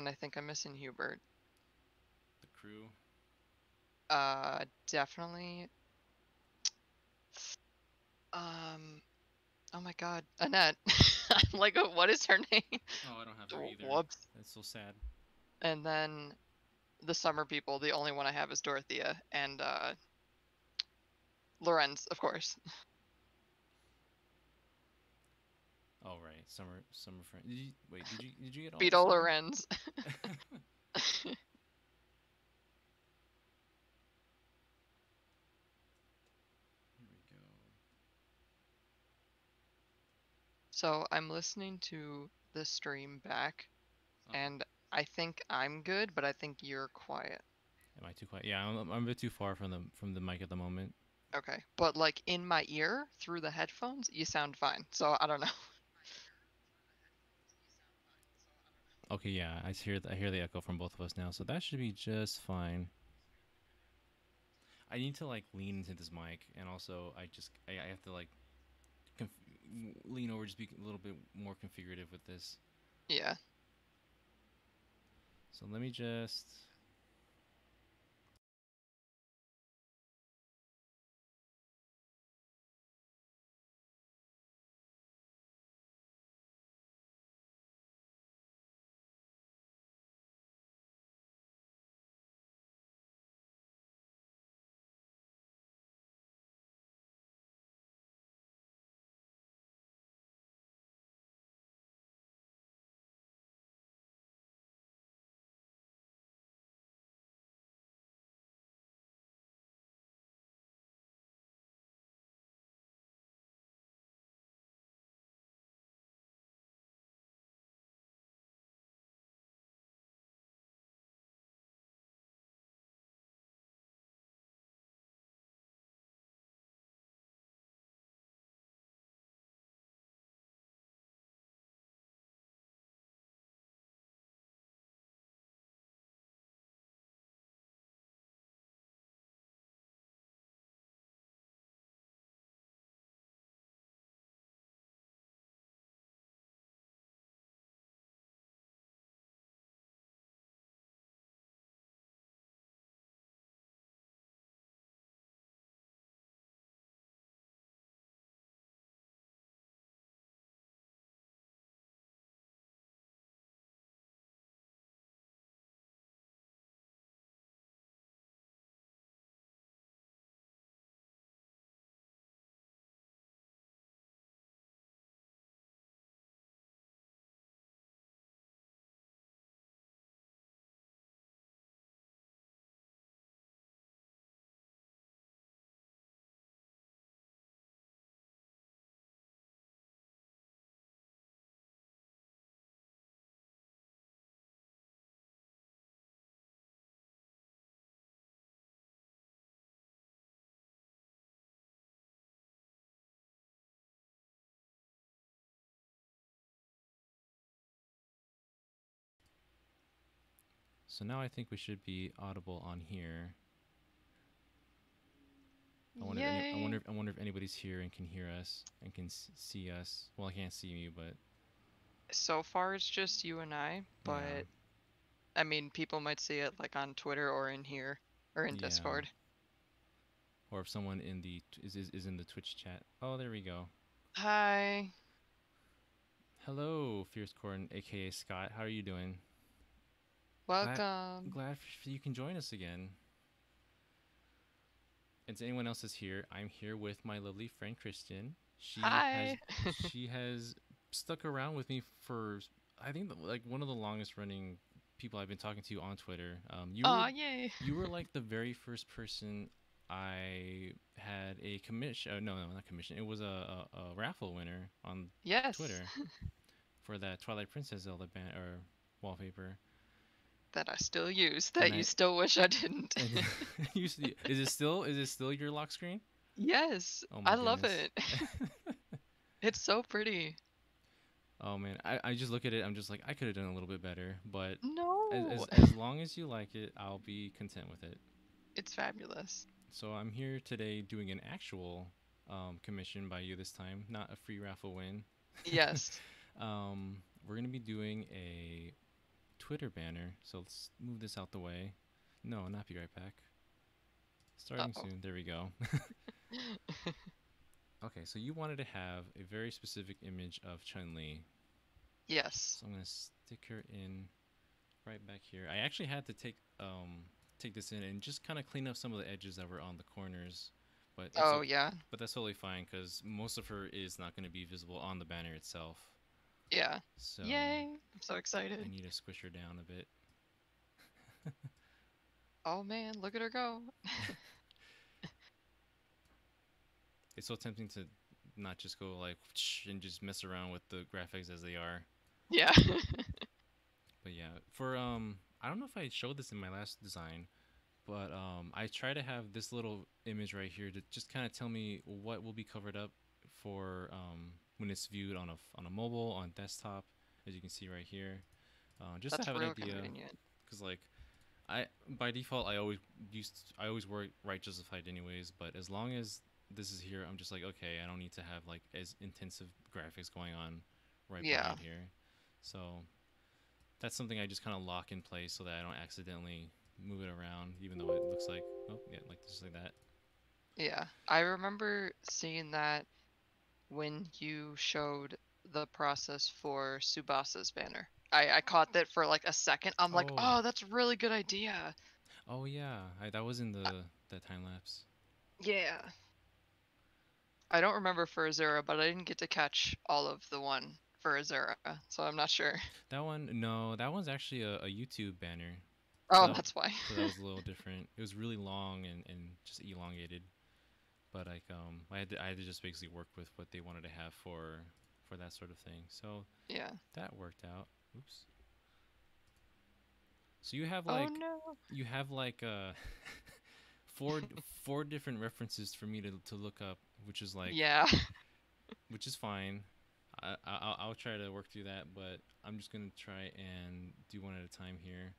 and I think I'm missing Hubert. The crew. Definitely. Oh my God, Annette. I'm like, what is her name? Oh, I don't have her either. Whoops. That's so sad. And then the summer people, the only one I have is Dorothea and Lorenz, of course. Oh right, summer friend. Wait, did you get all the Beetle summer? Lorenz. Here we go. So I'm listening to the stream back, Uh-huh. and I think I'm good, but I think you're quiet. Am I too quiet? Yeah, I'm a bit too far from the mic at the moment. Okay. But like in my ear through the headphones, you sound fine. So I don't know. Okay, yeah, I hear the echo from both of us now, so that should be just fine. I need to like lean into this mic, and also I have to like conf- lean over, just be a little bit more configurative with this. Yeah. So let me just. So now I think we should be audible on here. Yay. I wonder if anybody's here and can hear us and can see us. Well, I can't see you, but So far it's just you and I, yeah, but I mean, people might see it like on Twitter or in here or in yeah. Discord. Or if someone in the is in the Twitch chat. Oh, there we go. Hi. Hello, Fierce Corn, aka Scott. How are you doing? Glad Welcome. you can join us again. And to anyone else is here, I'm here with my lovely friend Kristen. Hi. She has stuck around with me for I think like one of the longest running people I've been talking to on Twitter. Aw, yay. You were like the very first person I had a commission. No, not commission. It was a raffle winner on Yes. Twitter for that Twilight Princess Zelda or wallpaper. That I still use, And that you still wish I didn't. and is it still your lock screen? Yes, Oh I my love goodness. it. It's so pretty. Oh man, I just look at it. I'm just like I could have done a little bit better, but No. as long as you like it, I'll be content with it. It's fabulous. So I'm here today doing an actual commission by you this time, not a free raffle win. Yes. We're gonna be doing Twitter banner. So let's move this out the way. No, not be right back. Starting Uh-oh. soon. There we go. Okay, so you wanted to have a very specific image of Chun-Li. Yes. So I'm gonna stick her in right back here. I actually had to take this in and just kind of clean up some of the edges that were on the corners, but Oh, yeah. but that's totally fine because most of her is not going to be visible on the banner itself. Yeah. So Yay. I'm so I excited. need to squish her down a bit. Oh, man. Look at her go. It's so tempting to not just go like and just mess around with the graphics as they are. Yeah. But yeah, for I don't know if I showed this in my last design, but I try to have this little image right here to just kind of tell me what will be covered up for when it's viewed on a mobile, on desktop, as you can see right here. Just to That's have an real idea, convenient. because like I by default I always write justified anyways, but as long as this is here, I'm just like okay, I don't need to have like as intensive graphics going on right Yeah. behind here. So that's something I just kind of lock in place so that I don't accidentally move it around, even though it looks like, oh, yeah, like just like that. Yeah. I remember seeing that when you showed the process for Subasa's banner. I caught that for like a second. I'm like, Oh, oh, that's a really good idea. oh yeah, that was in Uh, the time lapse. yeah. I don't remember for Azura, but I didn't get to catch all of the one for Azura, so I'm not sure. That one, no, that one's actually a YouTube banner. Oh, that's why. So that was a little different. It was really long and just elongated. But like I had to just basically work with what they wanted to have for that sort of thing. So Yeah. that worked out. Oops. So Oh no. you have like four four different references for me to look up, which is like Yeah. which is fine. I'll try to work through that, but I'm just gonna try and do one at a time here.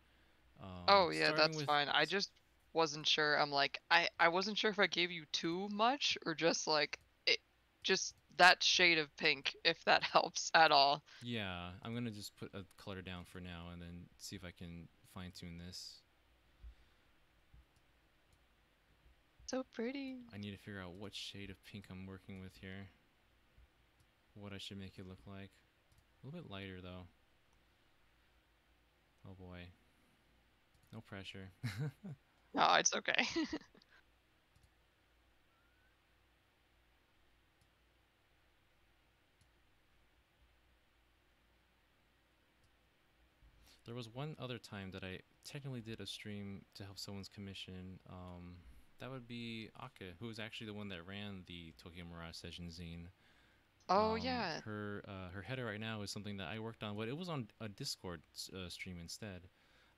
Oh yeah, Starting that's with fine. I just wasn't sure. I'm like, I wasn't sure if I gave you too much or just like it, just that shade of pink, if that helps at all. yeah, I'm gonna just put a color down for now and then see if I can fine tune this. So pretty. I need to figure out what shade of pink I'm working with here. What I should make it look like. A little bit lighter though. Oh boy. No pressure. No, it's okay. There was one other time that I technically did a stream to help someone's commission. That would be Aka, who was actually the one that ran the Tokyo Mirage Session zine. Oh yeah. Her header right now is something that I worked on, but it was on a Discord stream instead.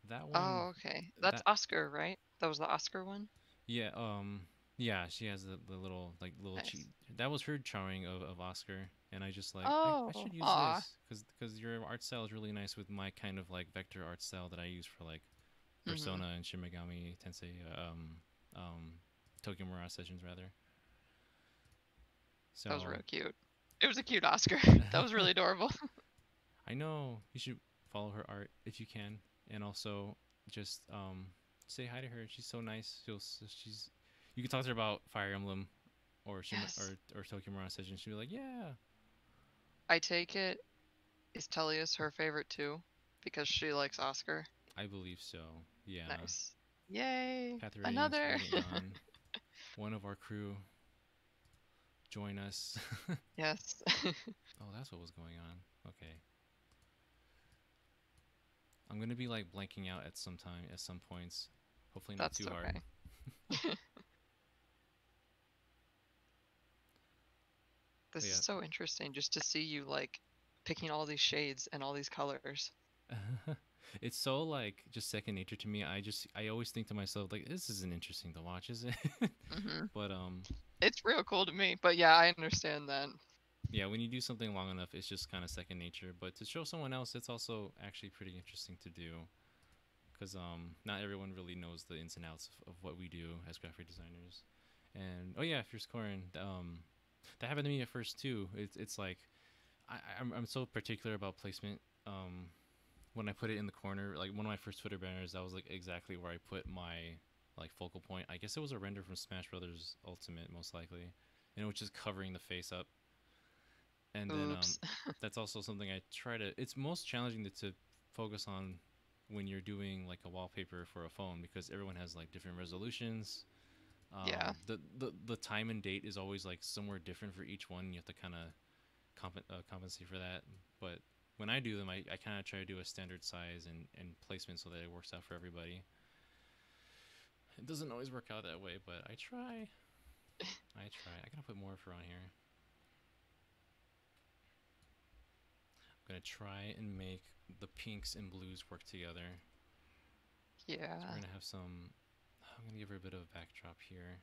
That one, Oh, okay. That's that Oscar, right? That was the Oscar one? yeah, yeah, she has the little like little cheat. Nice. That was her drawing of Oscar, and I just like I Oh, should use aw. this because your art style is really nice with my kind of like vector art style that I use for like Mm-hmm. Persona and Shin Megami Tensei, um, Tokyo Mirage Sessions rather. That was So real cute. It was a cute Oscar. That was really adorable. I know you should follow her art if you can, and also just say hi to her. She's so nice. She's you can talk to her about Fire Emblem or Yes. or Tokyo Mirage Sessions. She'll be like, yeah, I take it, is Tellius her favorite too? Because she likes Oscar. I believe so. Yeah, Nice. Yay! Path of Radiance, Another! Radiant Dawn, one of our crew, join us. Yes. Oh, that's what was going on. Okay. I'm gonna be like blanking out at some points. Hopefully not That's too hard. okay. But This is yeah. so interesting just to see you like picking all these shades and all these colors. It's so like just second nature to me. I always think to myself like this isn't interesting to watch, is it? Hmm. But It's real cool to me, but yeah, I understand that. yeah, when you do something long enough, it's just kind of second nature. But to show someone else, it's also actually pretty interesting to do because not everyone really knows the ins and outs of what we do as graphic designers. And oh yeah, if you're scoring, that happened to me at first too. It's like I'm so particular about placement. when I put it in the corner, like one of my first Twitter banners, that was like exactly where I put my like focal point. I guess it was a render from Smash Brothers Ultimate, most likely, and it was just covering the face up. And then Oops. that's also something I try to. It's most challenging to focus on when you're doing like a wallpaper for a phone because everyone has like different resolutions. Yeah. The time and date is always like somewhere different for each one. You have to kind of compensate for that. But when I do them, I kind of try to do a standard size and placement so that it works out for everybody. It doesn't always work out that way, but I try. I try. I gotta put more for on here. I'm gonna try and make the pinks and blues work together. So we're Yeah. gonna have some. I'm gonna give her a bit of a backdrop here.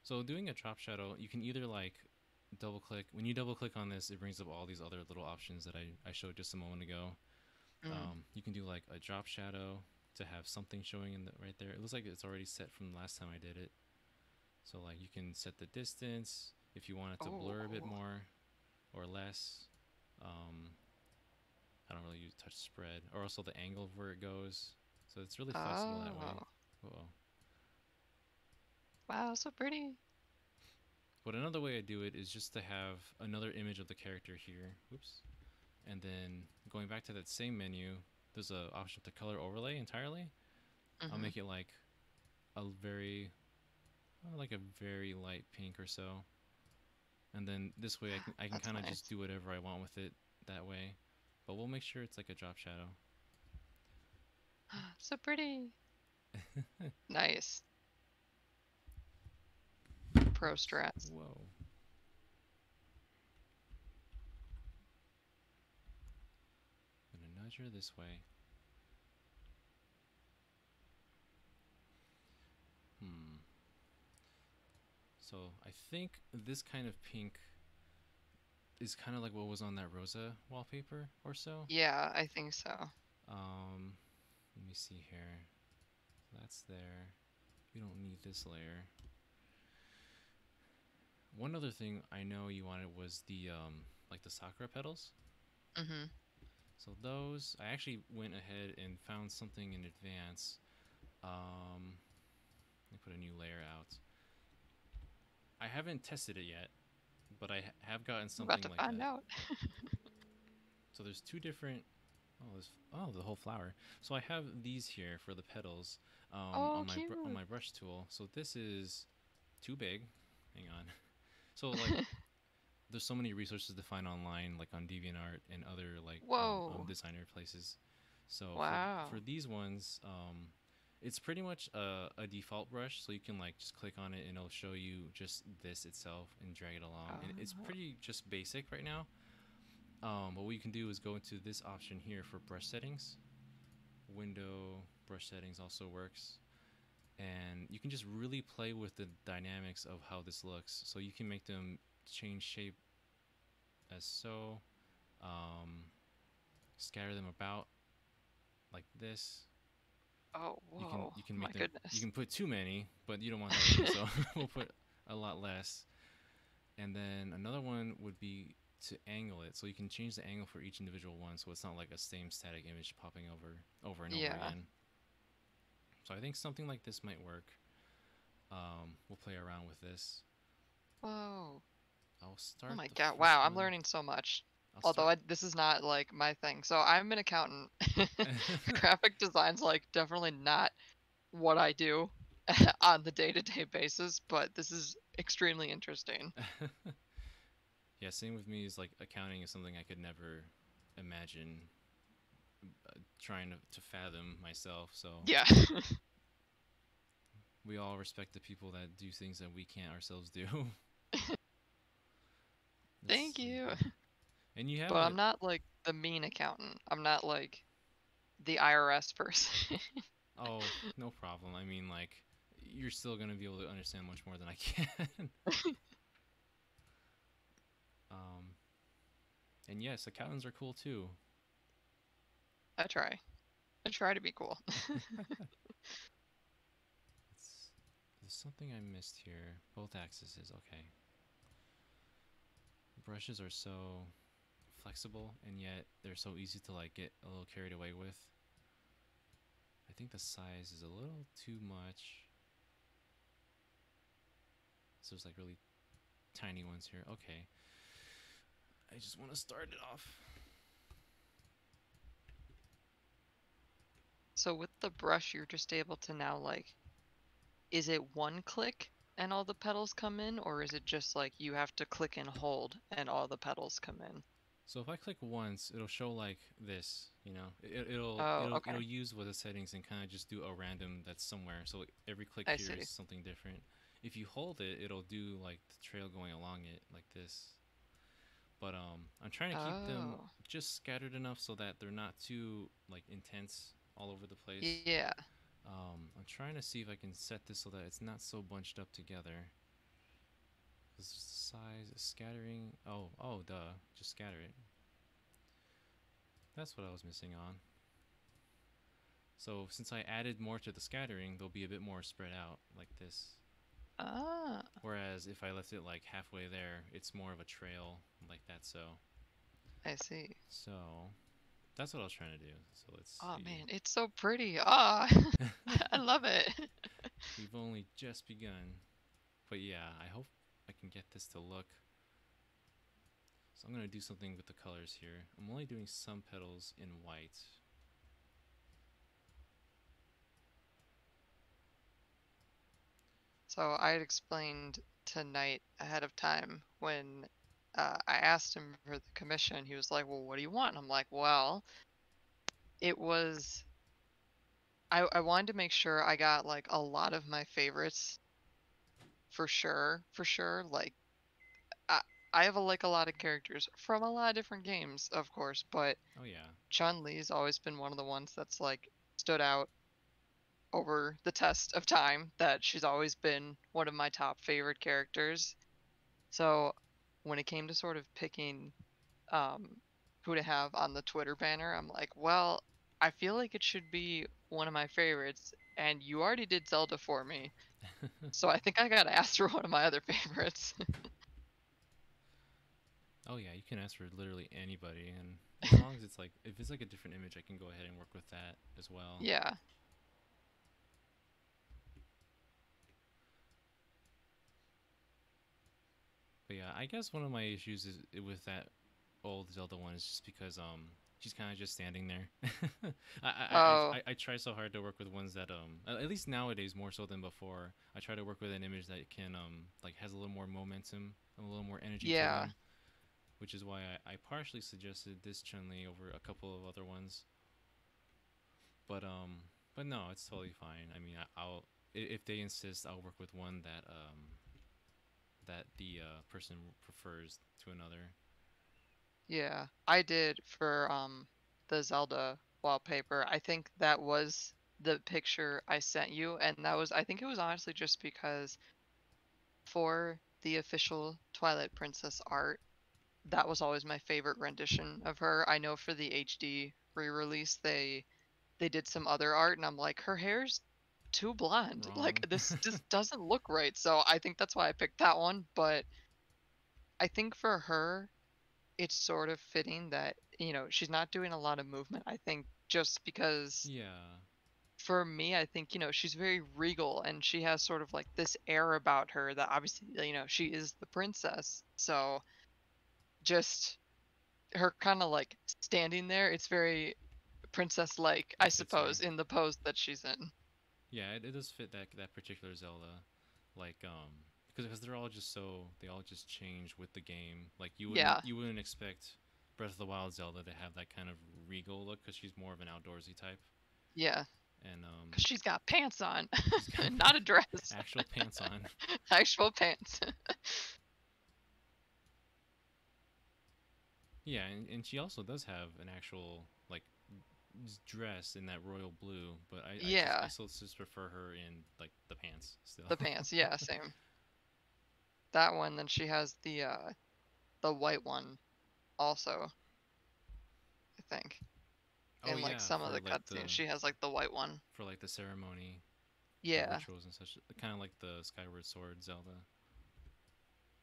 So doing a drop shadow, you can either like double click. When you double click on this, it brings up all these other little options that I showed just a moment ago. Mm. You can do like a drop shadow to have something showing in the right there. It looks like it's already set from the last time I did it. So like you can set the distance if you want it to Oh, blur a bit cool. more or less. Um, I don't really use touch spread or also the angle of where it goes. So it's really flexible that way. Oh. Whoa. Wow, so pretty. But another way I do it is just to have another image of the character here. Whoops. And then going back to that same menu, there's an option to color overlay entirely. I'll Mm-hmm. make it a very like a very light pink or so. And then this way I can That's kind of just nice. do whatever I want with it that way. But we'll make sure it's like a drop shadow. So pretty. Nice. Pro Oops. strats. Whoa. I'm gonna nudge her this way. Hmm. So I think this kind of pink is kind of like what was on that Rosa wallpaper or so. Yeah, I think so. Um, Let me see here. That's there. We don't need this layer. One other thing I know you wanted was the like the sakura petals. Mm-hmm. So those I actually went ahead and found something in advance. Let me put a new layer out. I haven't tested it yet, but I have gotten I'm about something to like find that. out. So there's two different. Oh, the whole flower. So I have these here for the petals Oh, on cute. my brush tool. So this is too big. Hang on. So like there's so many resources to find online, like on DeviantArt and other like Whoa. designer places. So for Wow. these ones, it's pretty much a default brush, so you can like just click on it and it'll show you just this itself and drag it along. And it's Oh. pretty just basic right now. But what you can do is go into this option here for brush settings. Window brush settings also works. And you can just really play with the dynamics of how this looks. So you can make them change shape as so, um, scatter them about like this. Oh, whoa. You can My make them you goodness. can put too many, but you don't want that either. So we'll put a lot less. And then another one would be to angle it, so you can change the angle for each individual one, so it's not like a same static image popping over and over Yeah. again. So I think something like this might work. We'll play around with this. Whoa. I'll Oh start my the God. first Wow, I'm one. learning so much. I'll Although start. this is not like my thing. So I'm an accountant. Graphic design's like definitely not what I do on the day-to-day basis, but this is extremely interesting. Yeah, same with me. Is like accounting is something I could never imagine trying to fathom myself. So Yeah. we all respect the people that do things that we can't ourselves do. Let's Thank see you. here. And you have But I'm it. not like the mean accountant. I'm not like the IRS person. Oh, no problem. I mean, like, you're still gonna be able to understand much more than I can. um, and yes, accountants are cool too. I try. I try to be cool. It's there's something I missed here. Both axes, okay. Brushes are so flexible, and yet they're so easy to like get a little carried away with. I think the size is a little too much. So there's like really tiny ones here. Okay. I just want to start it off. So with the brush, you're just able to now like, is it one click and all the petals come in, or is it just like you have to click and hold and all the petals come in? So if I click once, it'll show like this, you know. It'll Oh, it'll okay. it'll use with the settings and kind of just do a random that's somewhere. So every click I here see. is something different. If you hold it, it'll do like the trail going along it like this. But I'm trying to keep them Oh, just scattered enough so that they're not too like intense all over the place. yeah. I'm trying to see if I can set this so that it's not so bunched up together. This size scattering. Oh, duh. Just scatter it. That's what I was missing on. So since I added more to the scattering, they'll be a bit more spread out like this. Ah, Whereas if I left it like halfway there, it's more of a trail like that. I see. So that's what I was trying to do. So let's Oh see. man, it's so pretty. Ah, I love it. We've only just begun. But yeah, I hope I can get this to look. So I'm going to do something with the colors here. I'm only doing some petals in white. So I had explained tonight ahead of time when I asked him for the commission. He was like, "Well, what do you want?" And I'm like, "Well, it was I wanted to make sure I got like a lot of my favorites for sure, for sure. Like I I have like a lot of characters from a lot of different games, of course, but Oh yeah. Chun-Li's always been one of the ones that's like stood out over the test of time, that she's always been one of my top favorite characters. So when it came to sort of picking um, who to have on the Twitter banner, I'm like, well, I feel like it should be one of my favorites, and you already did Zelda for me, so I think I gotta ask for one of my other favorites. Oh yeah, you can ask for literally anybody, and as long as it's like, if it's like a different image, I can go ahead and work with that as well. Yeah, But yeah, I guess one of my issues is with that old Zelda one is just because she's kind of just standing there. oh, I try so hard to work with ones that at least nowadays more so than before. I try to work with an image that can like has a little more momentum and a little more energy to yeah, them, which is why I partially suggested this Chun-Li over a couple of other ones. But no, it's totally fine. I mean, I'll if they insist, I'll work with one that that the person prefers to another. yeah. I did for the Zelda wallpaper. I think that was the picture I sent you, and that was, I think it was honestly just because for the official Twilight Princess art, that was always my favorite rendition of her. I know for the HD re-release they did some other art, and I'm like, her hair's too blonde. Wrong. Like this just doesn't look right. So I think that's why I picked that one, but I think for her it's sort of fitting that, she's not doing a lot of movement. I think just because Yeah, for me, I think, she's very regal and she has sort of like this air about her that obviously, she is the princess. So just her kind of like standing there, it's very princess like, I it fits her. suppose, in the pose that she's in. Yeah, it does fit that particular Zelda, like because they're all just so they all just change with the game. Like Yeah. you wouldn't expect Breath of the Wild Zelda to have that kind of regal look because she's more of an outdoorsy type, Yeah. and Because she's got pants on, she's got not a dress. actual pants on. Actual pants. Yeah, and she also does have an actual like dress in that royal blue, but I Yeah. still just prefer her in like the pants still. The pants. Yeah, same. That one, then she has the white one also, I think. Oh In like yeah, some of the cutscenes, she has like the white one. for like the ceremony, the Yeah. rituals and such, kind of like the Skyward Sword Zelda.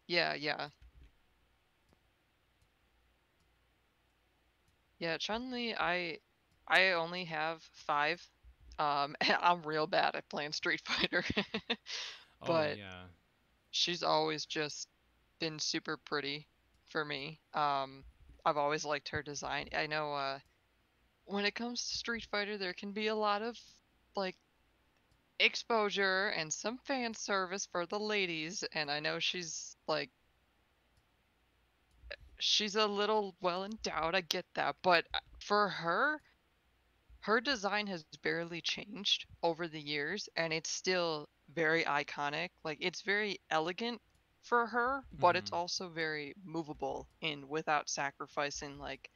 Yeah, yeah. Yeah, Chun-Li, I only have 5. And I'm real bad at playing Street Fighter. Oh But yeah. she's always just been super pretty for me. I've always liked her design. I know when it comes to Street Fighter, there can be a lot of like exposure and some fan service for the ladies, and I know she's a little well endowed. I get that, but for her, her design has barely changed over the years, and it's still very iconic. Like it's very elegant for her, but it's Mm-hmm. also very movable in without sacrificing like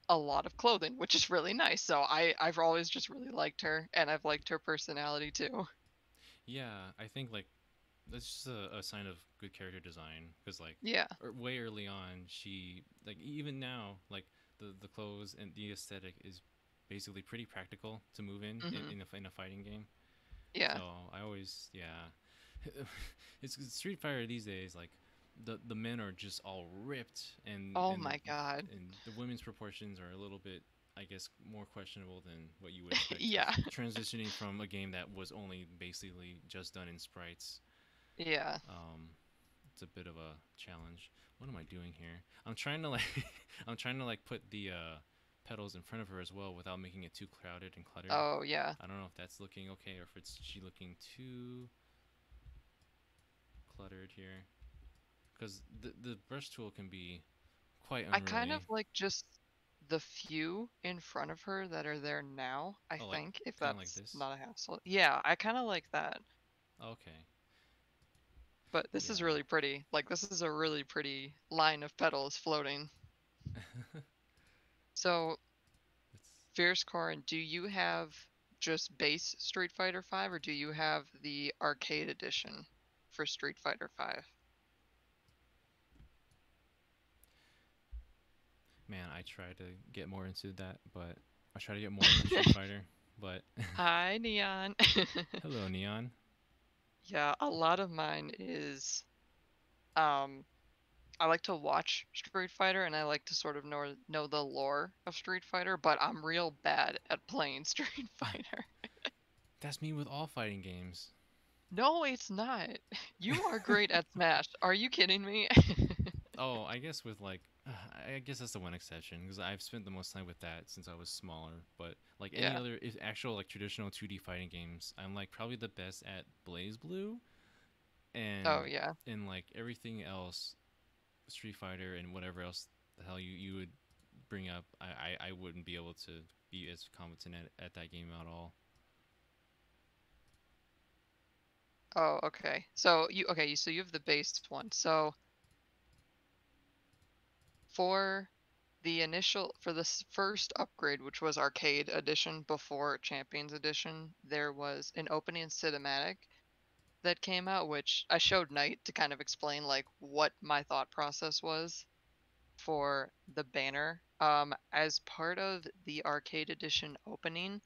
a lot of clothing, which is really nice. So I've always just really liked her, and I've liked her personality too. Yeah, I think like that's just a sign of good character design because like Yeah. way early on she like even now like the clothes and the aesthetic is basically pretty practical to move Mhm. in a fighting game. Yeah. So I always yeah, it's Street Fighter these days like the men are just all ripped Oh my god. and the women's proportions are a little bit I guess more questionable than what you would expect Yeah. transitioning from a game that was only basically just done in sprites. Yeah. um it's a bit of a challenge. What am I doing here? I'm trying to like I'm trying to like put the pedals in front of her as well without making it too crowded and cluttered. Oh yeah. I don't know if that's looking okay or if it's she looking too cluttered here because the brush tool can be quite I kind of unruly. like just the few in front of her that are there now, I Oh, like think, if kind of like that's this. not a hassle. Yeah, I kind of like that. Okay. But this is Yeah. really pretty. Like this is a really pretty line of petals floating. So, It's Fierce Corin, do you have just base Street Fighter 5 or do you have the arcade edition for Street Fighter 5? man, I try to get more into that, but I try to get more into Street Fighter, but Hi, Neon. hello Neon. Yeah, a lot of mine is um I like to watch Street Fighter and I like to sort of know the lore of Street Fighter, but I'm real bad at playing Street Fighter. That's me with all fighting games. No, it's not. You are great at Smash. Are you kidding me? Oh, I guess with like, I guess that's the one exception because I've spent the most time with that since I was smaller. But like any Yeah. other, if actual like traditional 2D fighting games, I'm like probably the best at Blaze Blue Oh, and yeah. in like everything else, Street Fighter and whatever else the hell you would bring up. I wouldn't be able to be as competent at that game at all. Oh, okay. So you have the base one. So for for this first upgrade, which was Arcade Edition before Champions Edition, there was an opening cinematic that came out, which I showed Knight to kind of explain like what my thought process was for the banner. As part of the Arcade Edition opening,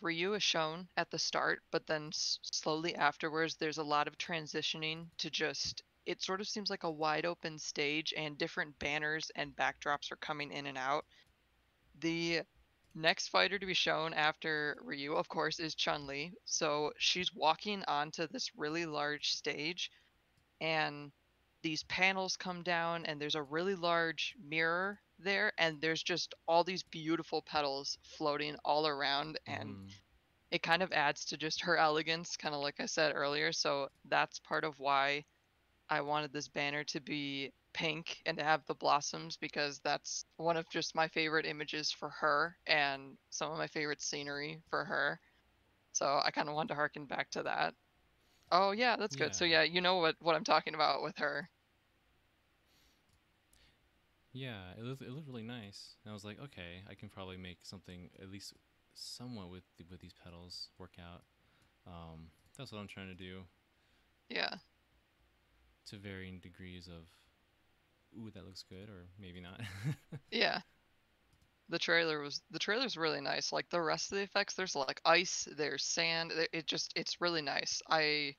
Ryu is shown at the start, but then slowly afterwards, there's a lot of transitioning to just. It sort of seems like a wide open stage, and different banners and backdrops are coming in and out. The next fighter to be shown after Ryu, of course, is Chun-Li. So she's walking onto this really large stage, and these panels come down, and there's a really large mirror there, and there's just all these beautiful petals floating all around, and Mm-hmm. it kind of adds to just her elegance, kind of like I said earlier. So that's part of why I wanted this banner to be pink and to have the blossoms because that's one of just my favorite images for her and some of my favorite scenery for her. So I kind of wanted to harken back to that. Oh yeah, that's good. So Yeah, yeah, you know what I'm talking about with her. yeah. It looked really nice. And I was like, okay, I can probably make something at least somewhat with these pedals work out. That's what I'm trying to do Yeah. to varying degrees of ooh that looks good or maybe not. Yeah. The trailer's really nice. Like the rest of the effects, there's like ice, there's sand. It's really nice. I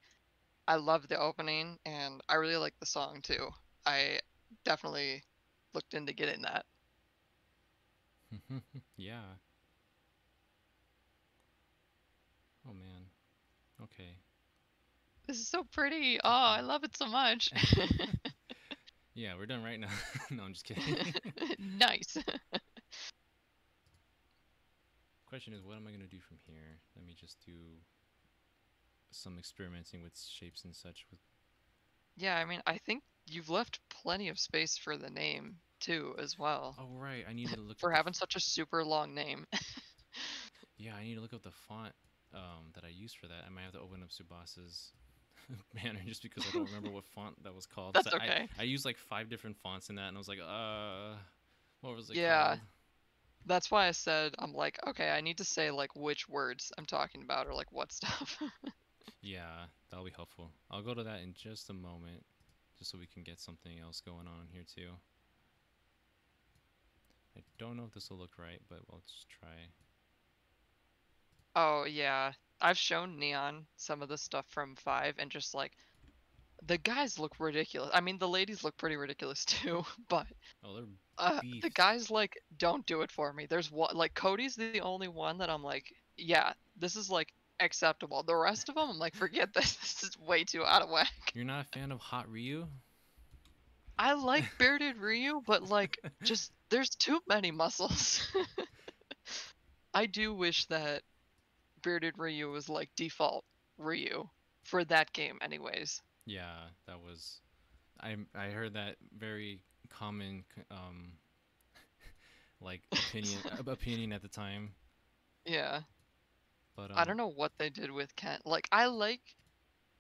love the opening and I really like the song too. I definitely looked into getting that. Yeah. Oh man. Okay. This is so pretty. Oh, Too I far. love it so much. Yeah, we're done right now. No, I'm just kidding. Nice. Question is, what am I gonna do from here? Let me just do some experimenting with shapes and such. With Yeah, I mean, I think you've left plenty of space for the name too, as well, oh right, I need to look for up the. having such a super long name. Yeah, I need to look up the font that I used for that. I might have to open up Subasa's banner just because I don't remember what font that was called. Cause That's okay. I used like 5 different fonts in that, and I was like, what was it Yeah, called? that's why I said I'm like, okay, I need to say like which words I'm talking about or like what stuff. Yeah, that'll be helpful. I'll go to that in just a moment, just so we can get something else going on here too. I don't know if this will look right, but we'll just try. Oh yeah, I've shown Neon some of the stuff from 5 and just like the guys look ridiculous. I mean, the ladies look pretty ridiculous too, but Oh, they're the beefed. guys like don't do it for me. There's one like Cody's the only one that I'm like, yeah, this is like acceptable. The rest of them, I'm like, forget this. This is way too out of whack. You're not a fan of Hot Ryu? I like bearded Ryu, but like, just there's too many muscles. I do wish that bearded Ryu was like default Ryu for that game, anyways. Yeah, that was. I heard that very common like opinion at the time. Yeah, But I don't know what they did with Ken. Like, I like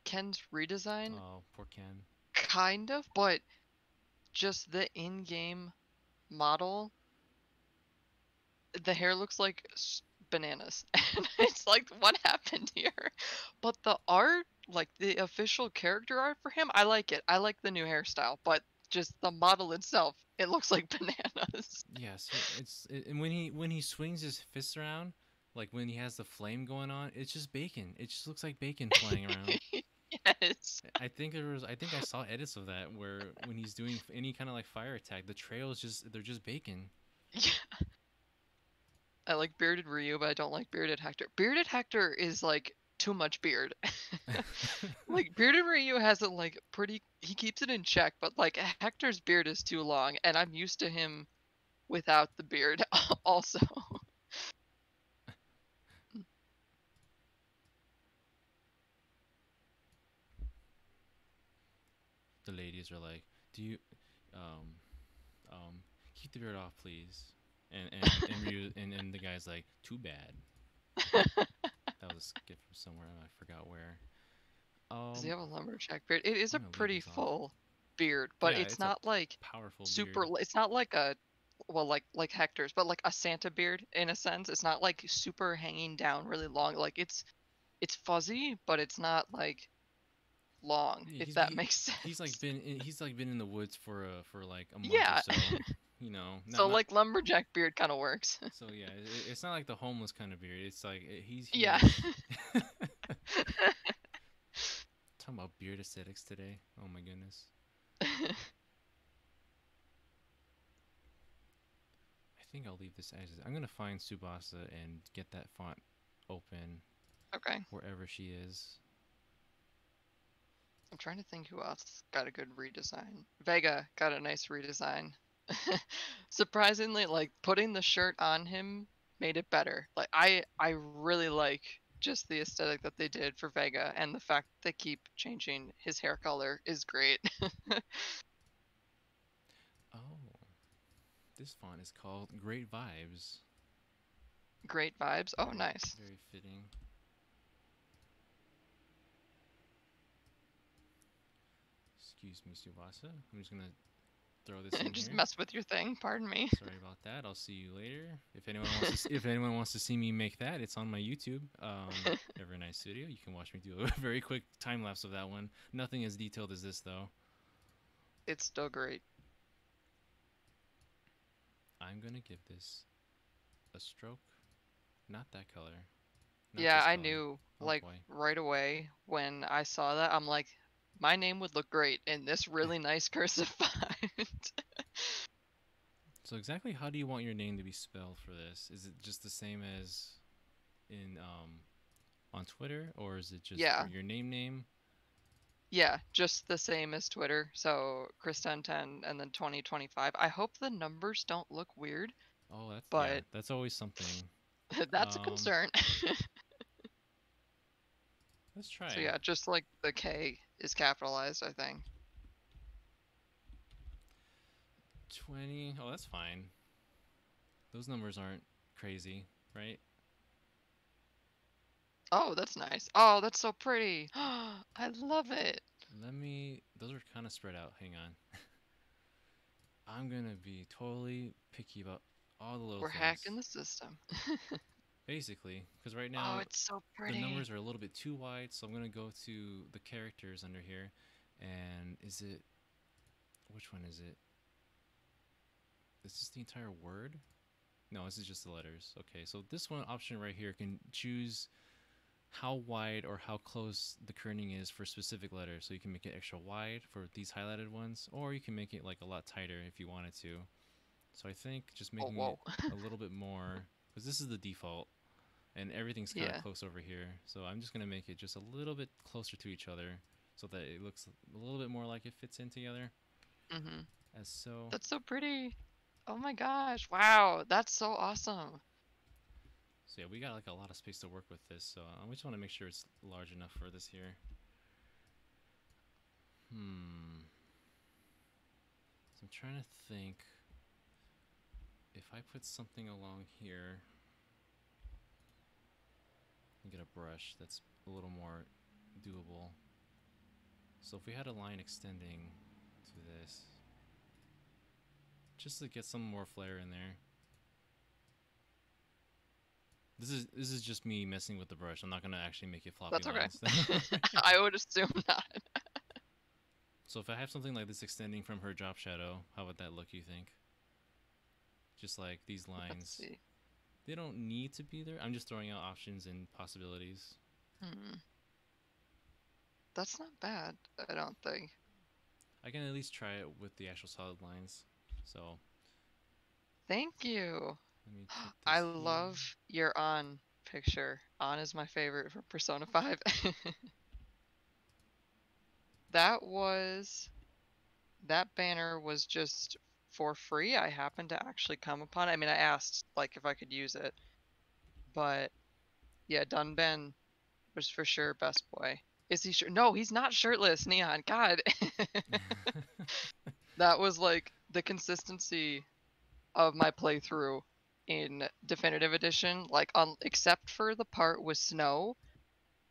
Ken's redesign, oh, poor Ken. kind of, but just the in-game model, the hair looks like bananas. And it's like, what happened here? But the art, like the official character art for him, I like it. I like the new hairstyle, but just the model itself, it looks like bananas. Yeah, and when he swings his fists around, like when he has the flame going on, it's just bacon. It just looks like bacon flying around. Yes. I think I saw edits of that where when he's doing any kind of like fire attack, the trails just they're just bacon. Yeah. I like bearded Ryu, but I don't like bearded Hector. Bearded Hector is like too much beard. Like bearded Ryu has it like pretty he keeps it in check, but like Hector's beard is too long and I'm used to him without the beard also. The ladies are like, "Do you um keep the beard off, please?" And the guy's like, "Too bad." That was a skip from somewhere. I forgot where. Does he Um, have a lumberjack beard? It is I'm a gonna leave pretty this off. full beard, but Yeah, it's it's a not like powerful beard. super it's not like a well like Hector's, but like a Santa beard in a sense. It's not like super hanging down really long. Like it's fuzzy, but it's not like long, Yeah, if that makes he's sense. like been in the woods for like a month or Yeah. so. You know, So not like lumberjack beard kind of works. so yeah. It's not like the homeless kind of beard. It's like he Yeah. is. Talking about beard aesthetics today. Oh my goodness. I think I'll leave this as is. I'm gonna find Subasa and get that font open Okay. wherever she is. I'm trying to think who else got a good redesign. Vega got a nice redesign. Surprisingly, like putting the shirt on him made it better. Like I really like just the aesthetic that they did for Vega and the fact that they keep changing his hair color is great. Oh, this font is called Great Vibes. Great vibes. Oh, Very nice. very fitting. Excuse me, Subasa. I'm just gonna throw this in Just here. mess with your thing, pardon me. Sorry about that. I'll see you later. If anyone wants to see me make that, it's on my YouTube. Every nice video. You can watch me do a very quick time lapse of that one. Nothing as detailed as this though. It's still great. I'm gonna give this a stroke. Not that color. Not Yeah, this I color. knew Oh like boy. right away when I saw that. I'm like, my name would look great in this really nice cursive font. So exactly how do you want your name to be spelled for this? Is it just the same as in on Twitter, or is it just for Yeah. your name? Yeah, just the same as Twitter. So Chris1010 and then 2025. I hope the numbers don't look weird, Oh, that's yeah, but that's always something. that's a Um, concern. let's So try yeah, just like the K is capitalized, I think. 20. Oh, that's fine. Those numbers aren't crazy, right? Oh, that's nice. Oh, that's so pretty. I love it. Let me. Those are kind of spread out. Hang on. I'm gonna be totally picky about all the little We're things. hacking the system. Basically, because right Oh, now it's so the pretty. numbers are a little bit too wide, so I'm gonna go to the characters under here. And is it which one is it? Is this the entire word? No, this is just the letters. Okay, so this one option right here can choose how wide or how close the kerning is for specific letters. So you can make it extra wide for these highlighted ones, or you can make it like a lot tighter if you wanted to. So I think just Oh, making it whoa. a little bit more, because this is the default, and everything's kind of Yeah. close over here. So I'm just gonna make it just a little bit closer to each other, so that it looks a little bit more like it fits in together. Mhm. As so. That's so pretty. Oh my gosh. Wow, that's so awesome. So yeah, we got like a lot of space to work with this. So we just want to make sure it's large enough for this here. Hmm. So I'm trying to think if I put something along here and get a brush that's a little more doable. So if we had a line extending to this, just to get some more flair in there. This is just me messing with the brush. I'm not gonna actually make it floppy That's okay. lines. I would assume not. So if I have something like this extending from her drop shadow, how would that look, you think? Just like these Let's lines. see. They don't need to be there. I'm just throwing out options and possibilities. Hmm. That's not bad, I don't think. I can at least try it with the actual solid lines. So Thank you. let me put I this here. love your on picture. On is my favorite for Persona 5. That was that banner was just for free. I happened to actually come upon it. I mean, I asked like if I could use it, but yeah, Dunban was for sure best boy. Is he sure? No, he's not shirtless, Neon. God. That was like the consistency of my playthrough in Definitive Edition. Like on except for the part with snow,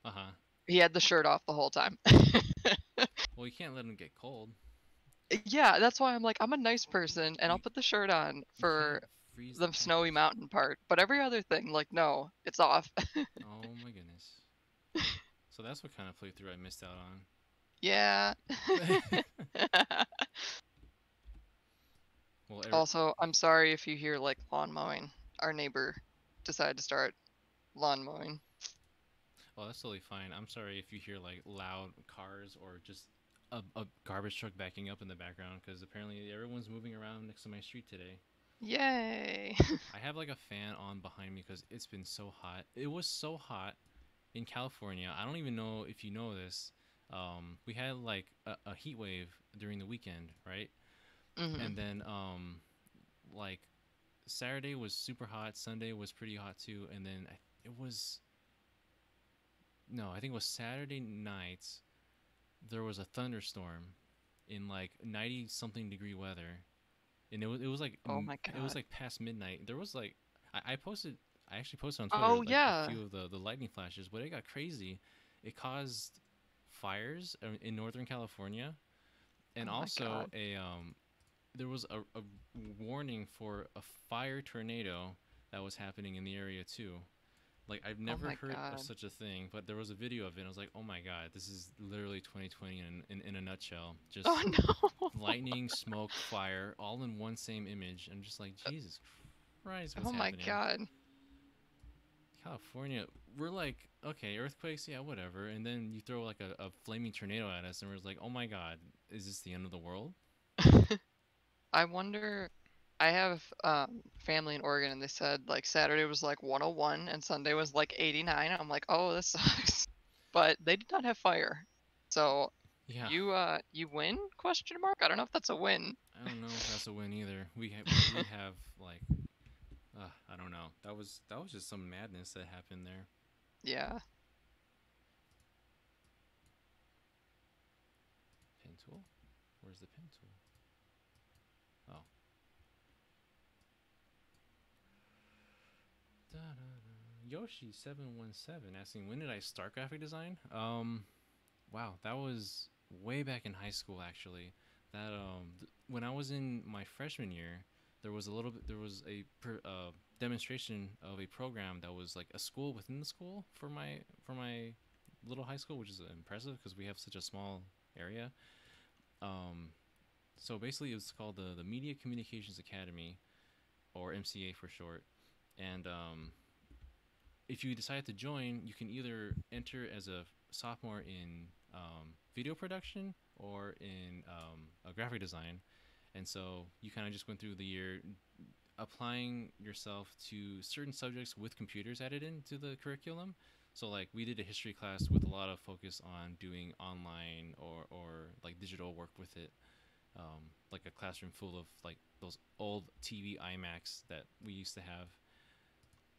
Uh huh. he had the shirt off the whole time. Well, you can't let them get cold. Yeah, that's why I'm like I'm a nice person and I'll You put the shirt on you for can't freeze the the snowy package. mountain part, but every other thing, like no, it's off. Oh my goodness. So that's what kind of playthrough I missed out Yeah. on. Well, Also, I'm sorry if you hear like lawn mowing. Our neighbor decided to start lawn mowing. oh, that's totally fine. I'm sorry if you hear like loud cars or just a garbage truck backing up in the background because apparently everyone's moving around next to my street today. Yay. I have like a fan on behind me because it's been so hot. It was so hot in California. I don't even know if you know this. We had like a heat wave during the weekend, right? Hmm. And then like Saturday was super hot. Sunday was pretty hot too. And then it was no, I think it was Saturday night. There was a thunderstorm in like 90 something degree weather, and it was like Oh my it was god. like past midnight. There was like I posted I actually posted on Twitter Oh like a yeah. few of the lightning flashes, but it got crazy. It caused fires in Northern California, and Oh my also god. a there was a warning for a fire tornado that was happening in the area too. Like I've Oh never my heard of god. such a thing, but there was a video of it. And I was like, oh my god, this is literally 2020 in a nutshell. Oh Just no. lightning, smoke, fire, all in one same image. I'm just like, Jesus Christ, what's Oh my happening? god. California, we're like, okay, earthquakes, yeah, whatever. And then you throw like a flaming tornado at us, and we're just like, oh my god, is this the end of the world? I wonder. I have family in Oregon, and they said like Saturday was like 101 and Sunday was like 89. I'm like, oh, this sucks. But they did not have fire, so Yeah, you win? Question mark. I don't know if that's a win. I don't know if that's a win either. We did have like I don't know. That was just some madness that happened there. Yeah. Pen tool? Where's the pen tool? Oh. Yoshi717 asking when did I start graphic design? Wow, that was way back in high school actually. That when I was in my freshman year, there was a demonstration of a program that was like a school within the school for my little high school, which is impressive because we have such a small area. Um, so basically, it's called the Media Communications Academy, or MCA for short. And if you decide to join, you can either enter as a sophomore in video production or in a graphic design. And so you kind of just went through the year applying yourself to certain subjects with computers added into the curriculum. So like we did a history class with a lot of focus on doing online or like digital work with it. Like a classroom full of like those old TV IMAX that we used to have.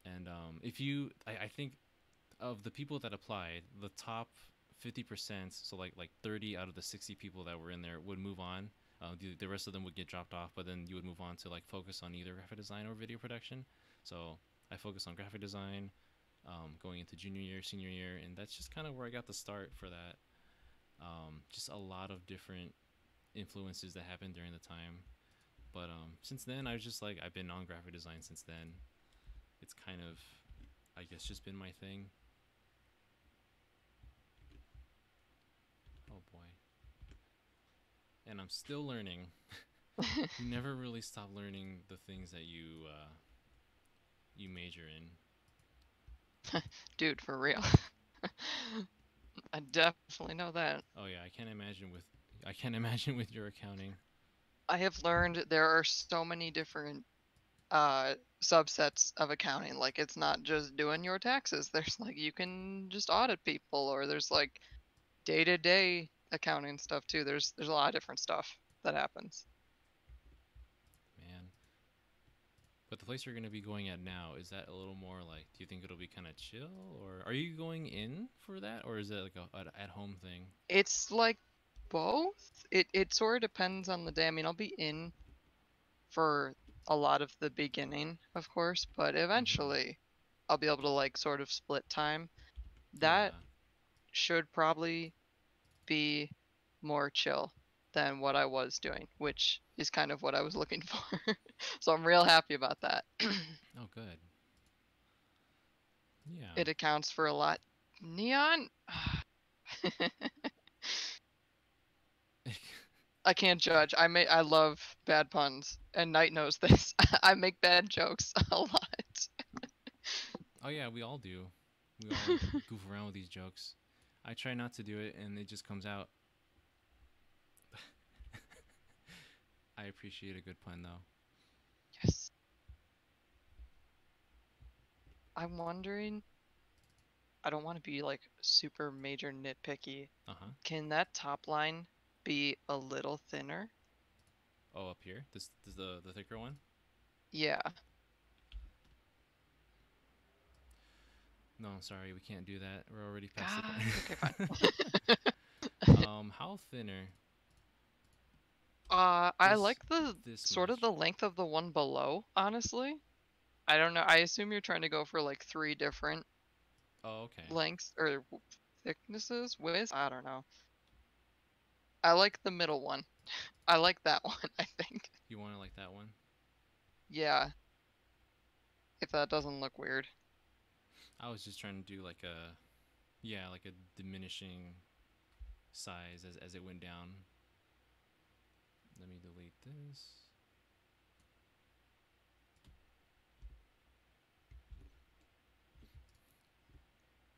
And if you, I think of the people that applied, the top 50%, so like 30 out of the 60 people that were in there would move on. The rest of them would get dropped off, but then you would move on to like focus on either graphic design or video production. So I focused on graphic design, going into junior year, senior year, and that's just kind of where I got the start for that. Just a lot of different influences that happened during the time. But since then, I was just like, I've been on graphic design since then. It's kind of, I guess, just been my thing. Oh boy. And I'm still learning. You never really stop learning the things that you major in. Dude, for real. I definitely know that. Oh yeah, I can't imagine with your accounting. I have learned there are so many different subsets of accounting. Like it's not just doing your taxes. There's like you can just audit people, or there's like day-to-day accounting stuff too. There's a lot of different stuff that happens. Man. But the place you're going to be going at now, is that a little more like, do you think it'll be kind of chill? Or are you going in for that? Or is it like a at home thing? It's like both. It sort of depends on the day. I mean, I'll be in for a lot of the beginning, of course, but Mm-hmm. eventually I'll be able to like sort of split time. That Yeah. should probably be more chill than what I was doing, which is kind of what I was looking for. So I'm real happy about that. Oh, good. Yeah. It accounts for a lot. Neon? I can't judge. I love bad puns, and Knight knows this. I make bad jokes a lot. Oh, yeah, we all do. We all goof around with these jokes. I try not to do it, and it just comes out. I appreciate a good pun, though. Yes. I'm wondering, I don't want to be like super major nitpicky. Uh huh. Can that top line be a little thinner? Oh, up here? This the thicker one? Yeah. No, I'm sorry, we can't do that. We're already past the God. Okay, point. fine. How thinner? I This like the this sort of much. the length of the one below, honestly. I don't know. I assume you're trying to go for like three different Oh, okay. lengths or thicknesses, widths. I don't know. I like the middle one. I like that one, I think. You want it like that one? Yeah, if that doesn't look weird. I was just trying to do like a yeah, like a diminishing size as it went down. Let me delete this.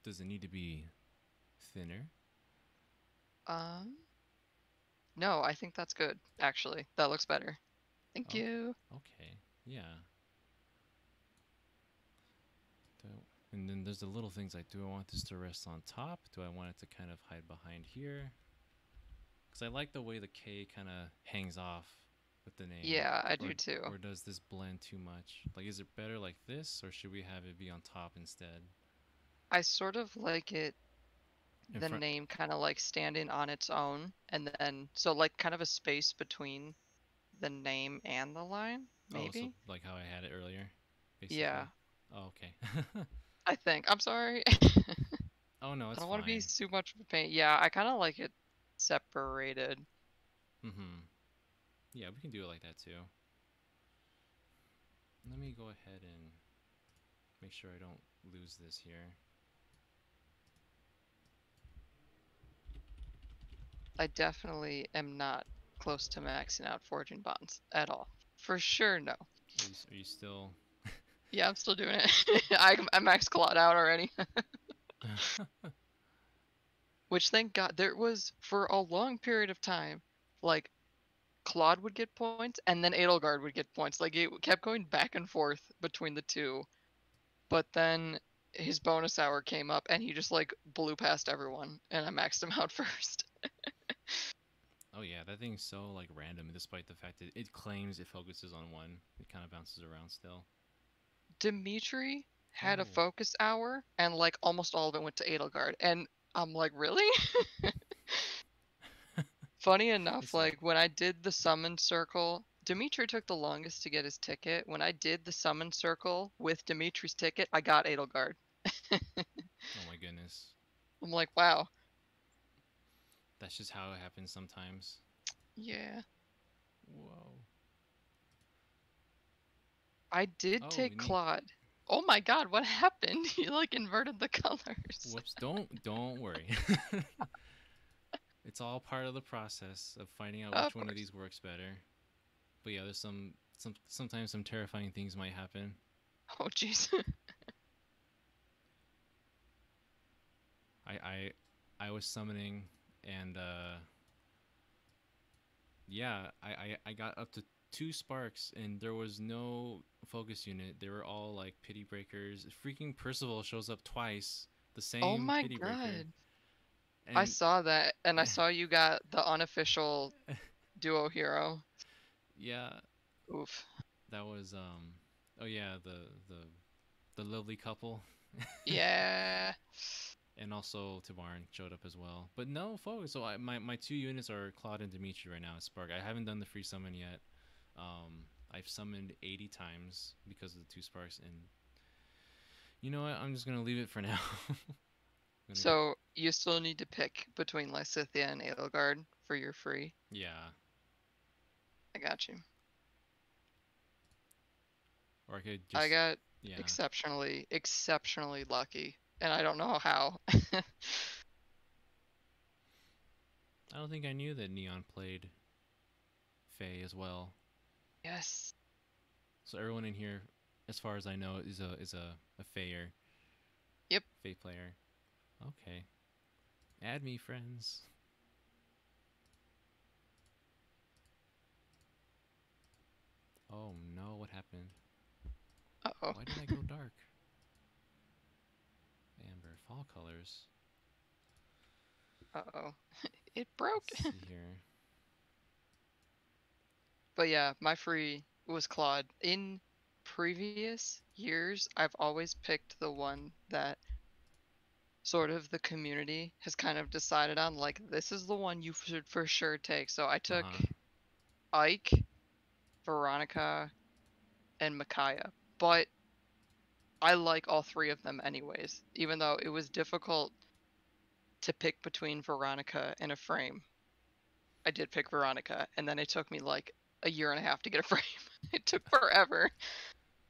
Does it need to be thinner? Um, no, I think that's good, actually. That looks better. Thank Oh, you. okay. Yeah. Do and then there's the little things like, do I want this to rest on top? Do I want it to kind of hide behind here? Because I like the way the K kind of hangs off with the name. Yeah, I Or do too. or does this blend too much? Like, is it better like this, or should we have it be on top instead? I sort of like it, In the front. name kind of like standing on its own, and then so like kind of a space between the name and the line, Oh, so maybe? like how I had it earlier, Yeah, basically. Oh, okay. I think. I'm sorry. Oh no, I it's don't want to be fine. too much of a pain. Yeah, I kind of like it separated. Mm-hmm. Yeah, we can do it like that too. Let me go ahead and make sure I don't lose this here. I definitely am not close to maxing out forging bonds at all. For sure, no. Are you still? Yeah, I'm still doing it. I maxed Claude out already. Which thank God there was for a long period of time, like Claude would get points and then Edelgard would get points. Like it kept going back and forth between the two. But then his bonus hour came up and he just like blew past everyone and I maxed him out first. Oh yeah, that thing's so like random, despite the fact that it claims it focuses on one. It kind of bounces around still. Dimitri had a Oh, focus hour and like almost all of it went to Edelgard. And I'm like, really? Funny enough, it's like, like when I did the summon circle, Dimitri took the longest to get his ticket. When I did the summon circle with Dimitri's ticket, I got Edelgard. oh my goodness, I'm like, wow, that's just how it happens sometimes. yeah. Whoa. I did Oh, take neat. Claude. Oh my god, what happened? You like inverted the colors. Whoops. Don't worry. It's all part of the process of finding out Of which one of course. these works better. But yeah, there's sometimes some terrifying things might happen. Oh jeez. I I I was summoning and yeah, I got up to two sparks and there was no focus unit. They were all like pity breakers. Freaking Percival shows up twice, the Oh same my pity breaker. god. I And saw that and I saw you got the unofficial duo hero. yeah, Oof. that was oh yeah, the lovely couple. Yeah. And also Tabarn showed up as well. But no focus. So my two units are Claude and Dimitri right now at Spark. I haven't done the free summon yet. I've summoned 80 times because of the two sparks, and you know what? I'm just gonna leave it for now. I'm gonna go. So you still need to pick between Lysithea and Edelgard for your free. Yeah, I got you. or I could I just got yeah. exceptionally lucky, and I don't know how. I don't think I knew that Neon played Faye as well. Yes. So everyone in here, as far as I know, is a Fayer, Yep. Faye player. Okay, add me, friends. Oh no, what happened? Uh-oh. Why did I go dark? Amber, fall colors. Uh-oh. It broke. Let's see here. But yeah, my free was Claude. In previous years, I've always picked the one that sort of the community has kind of decided on, like, this is the one you should for sure take. So I Uh took huh. Ike, Veronica, and Micaiah. But I like all three of them anyways, even though it was difficult to pick between Veronica and a frame. I did pick Veronica, and then it took me like a year and a half to get a frame. It took forever,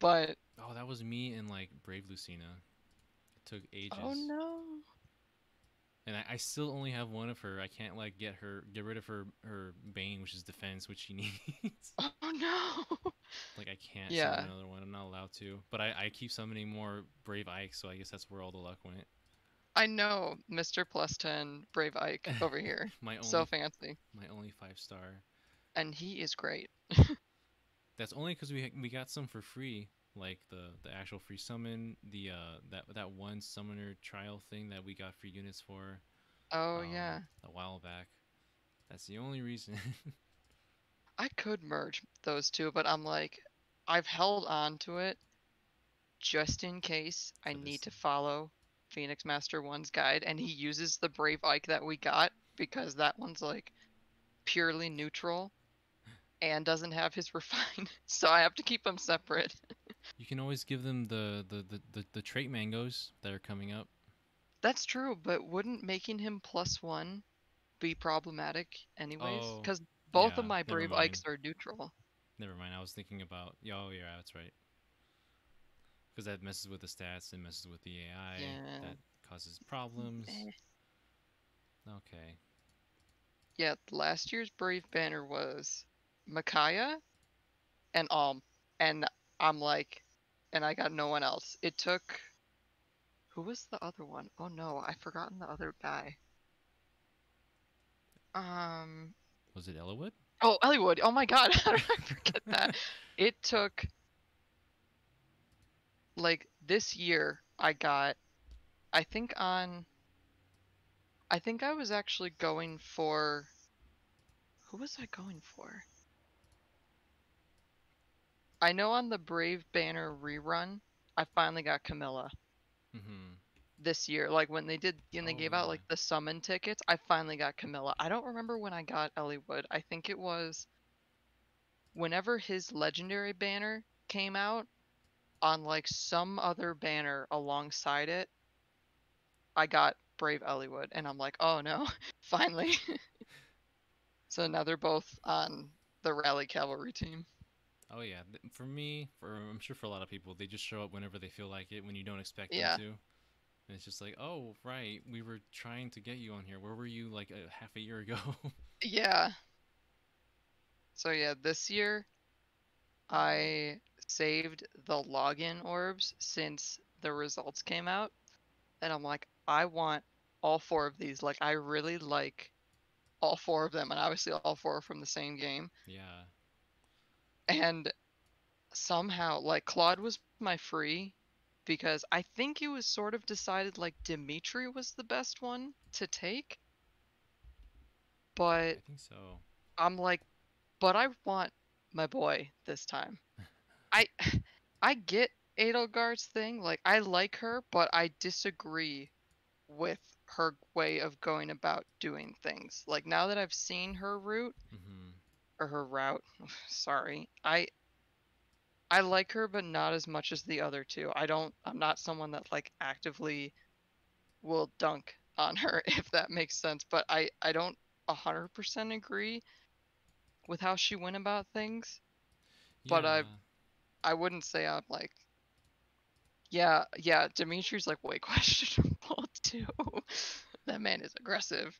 but Oh, that was me and like Brave Lucina. It took oh ages, no. and I still only have one of her. I can't like get rid of her Bane, which is defense, which she needs. Oh no. Like I can't summon Yeah, another one. I'm not allowed to. But I keep summoning more Brave Ike, so I guess that's where all the luck went. I know Mr. Plus 10 Brave Ike over here. my So only fancy. my only 5 star. And he is great. That's only because we got some for free, like the actual free summon, that one summoner trial thing that we got free units for Oh yeah. a while back. That's the only reason. I could merge those two, but I'm like, I've held on to it just in case I For need this. to follow Phoenix Master 1's guide, and he uses the Brave Ike that we got because that one's like purely neutral and doesn't have his refine, so I have to keep them separate. You can always give them the trait mangoes that are coming up. That's true, but wouldn't making him +1 be problematic anyways? Oh, Because both of yeah. my Never Brave mind. Ikes are neutral. Never mind. I was thinking about. Oh, yeah, that's right. Because that messes with the stats and messes with the AI. Yeah. That causes problems. Eh. Okay. Yeah, last year's Brave banner was Micaiah and and I'm like, and I got no one else. It took, who was the other one? Oh no, I've forgotten the other guy. Um, Was it Ellawood? oh, Elliewood. Oh my God, how did I forget that? It took, like, this year I got, I think on, I think I was actually going for, who was I going for? I know on the Brave banner rerun, I finally got Camilla Mm-hmm. this year. Like when they did, when they Oh gave out yeah. like the summon tickets, I finally got Camilla. I don't remember when I got Elliewood. I think it was whenever his legendary banner came out on like some other banner alongside it. I got Brave Elliewood, and I'm like, oh no, finally. So now they're both on the Rally Cavalry team. Oh yeah. For me, for I'm sure for a lot of people, they just show up whenever they feel like it, when you don't expect them Yeah, to. And it's just like, oh right, we were trying to get you on here. Where were you like half a year ago? yeah. So yeah, this year I saved the login orbs since the results came out, and I'm like, I want all four of these. Like, I really like all four of them, and obviously all four are from the same game. Yeah. And somehow, like, Claude was my free because I think it was sort of decided like Dimitri was the best one to take, but I think so. I'm like, but I want my boy this time. I I get Edelgard's thing, like I like her, but I disagree with her way of going about doing things. Like now that I've seen her route Mm-hmm. or her route, sorry. I like her but not as much as the other two. I'm not someone that like actively will dunk on her if that makes sense, but I don't 100% agree with how she went about things, but Yeah. I wouldn't say I'm like, yeah, Dimitri's like way questionable too. That man is aggressive.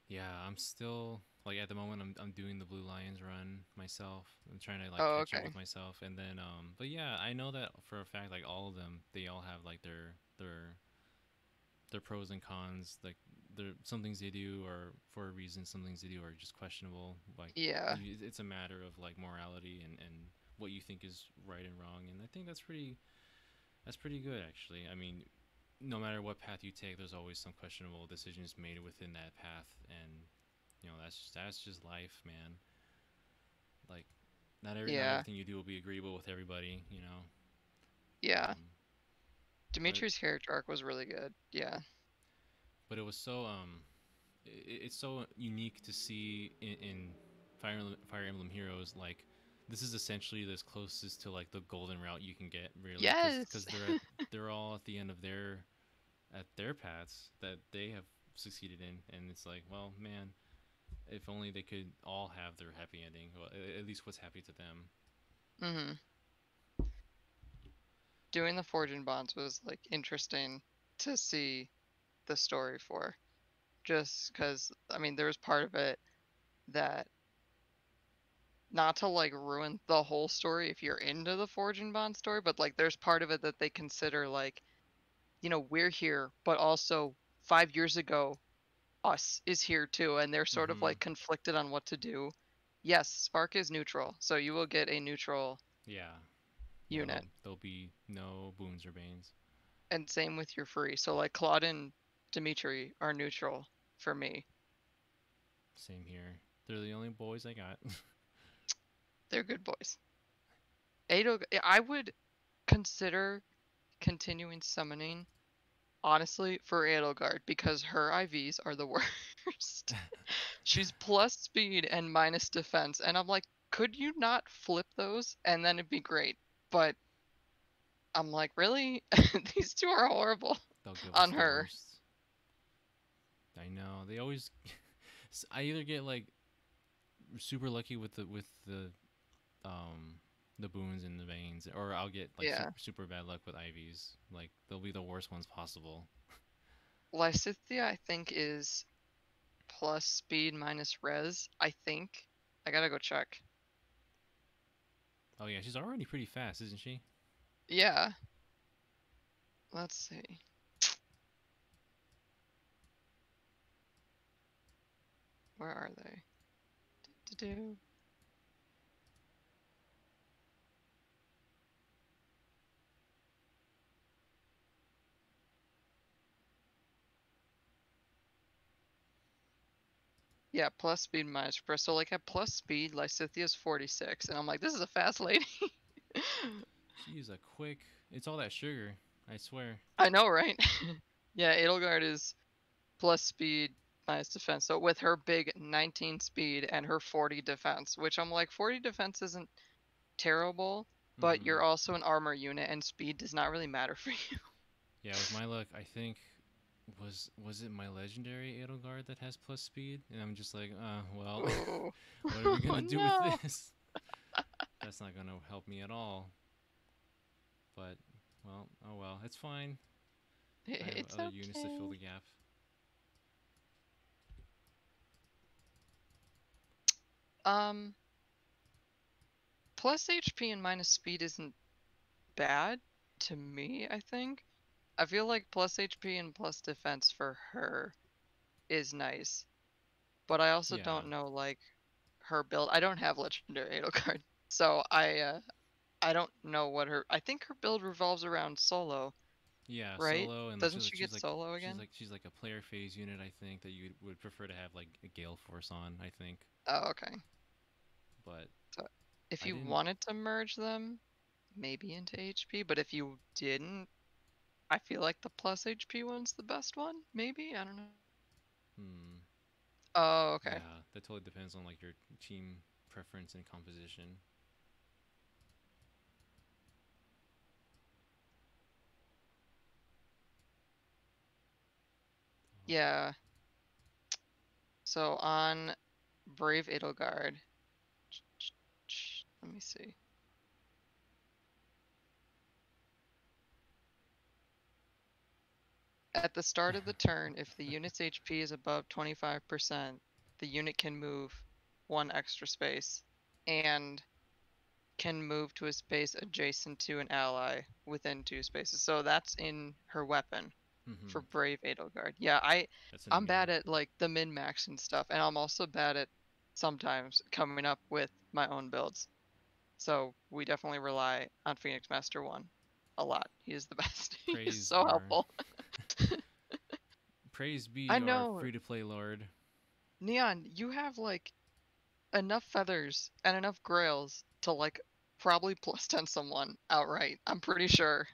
Yeah, I'm still like at the moment I'm doing the Blue Lions run myself. I'm trying to like Oh, catch up okay. with myself, and then but yeah, I know that for a fact, like all of them, they all have like their pros and cons. Like there some things they do are for a reason, some things they do are just questionable. Like Yeah. it's a matter of like morality and what you think is right and wrong, and I think that's pretty good actually. I mean, no matter what path you take, there's always some questionable decisions made within that path, and that's just life, man. Like not Yeah. everything you do will be agreeable with everybody, Yeah. Um, but Dimitri's character arc was really good. Yeah. but it was so it's so unique to see in Fire Emblem Heroes. Like this is essentially as closest to like the golden route you can get, really, Yes. because they're all at the end of their paths that they have succeeded in, and it's like, well, man, if only they could all have their happy ending. Well, at least what's happy to them. Mhm. Doing the Fortune bonds was like interesting to see the story for. Just cuz I mean there was part of it that, not to like ruin the whole story if you're into the Fortune bond story, but like there's part of it that they consider like, we're here, but also 5 years ago us is here too, and they're sort of Mm-hmm. like conflicted on what to do. Yes, Spark is neutral, so you will get a neutral Yeah. Yeah, unit. there'll be no boons or banes. And same with your free. So like Claude and Dimitri are neutral for me. Same here. They're the only boys I got. They're good boys. Ado, I would consider continuing summoning, honestly, for Edelgard because her IVs are the worst. She's plus speed and minus defense, and I'm like, could you not flip those? And then it'd be great. But I'm like, really? These two are horrible They'll give us on the her. worst. I know. They always I either get like super lucky with um the boons and the veins, or I'll get like Yeah. super bad luck with IVs. Like they'll be the worst ones possible. Lysithea, I think, is plus speed minus res. I think. I gotta go check. Oh yeah, she's already pretty fast, isn't she? Yeah. Let's see. Where are they? Do-do-do. Yeah, plus speed minus press. So like at plus speed, Lysithea's 46, and I'm like, this is a fast lady. She's a quick. It's all that sugar. I swear. I know, right? Yeah, Edelgard is plus speed minus defense. So with her big 19 speed and her 40 defense, which I'm like, 40 defense isn't terrible, but Mm-hmm. you're also an armor unit, and speed does not really matter for you. Yeah, with my luck, I think was it my legendary Edelgard that has plus speed, and I'm just like, well, Oh, what are we oh gonna do with no. this? That's not gonna help me at all. But well, oh well, it's fine. I have It's other units to fill okay. the gap. Um, plus HP and minus speed isn't bad to me, I think. I feel like plus HP and plus defense for her is nice. But I also Yeah, don't know like her build. I don't have legendary Edelgard. So I don't know what her I think her build revolves around solo, yeah, right? solo, and Doesn't she's she get solo again? she's like a player phase unit. I think that you would prefer to have like a Gale Force on. I think, Oh, okay. but So if I you didn't. wanted to merge them, maybe into HP, but if you didn't, I feel like the plus HP one's the best one. Maybe? I don't know. Hmm. Oh, okay. Yeah, that totally depends on like your team preference and composition. Yeah. So on Brave Edelgard, let me see. At the start of the turn, if the unit's HP is above 25%, the unit can move one extra space and can move to a space adjacent to an ally within two spaces. So that's in her weapon Mm-hmm. for Brave Edelgard. Yeah, That's in the I'm middle. bad at like the min max and stuff, and I'm also bad at sometimes coming up with my own builds. So we definitely rely on Phoenix Master 1 a lot. He is the best. He is Praise so our helpful. praise I be our know, free to play lord. Neon, you have like enough feathers and enough grails to like probably plus 10 someone outright. I'm pretty sure.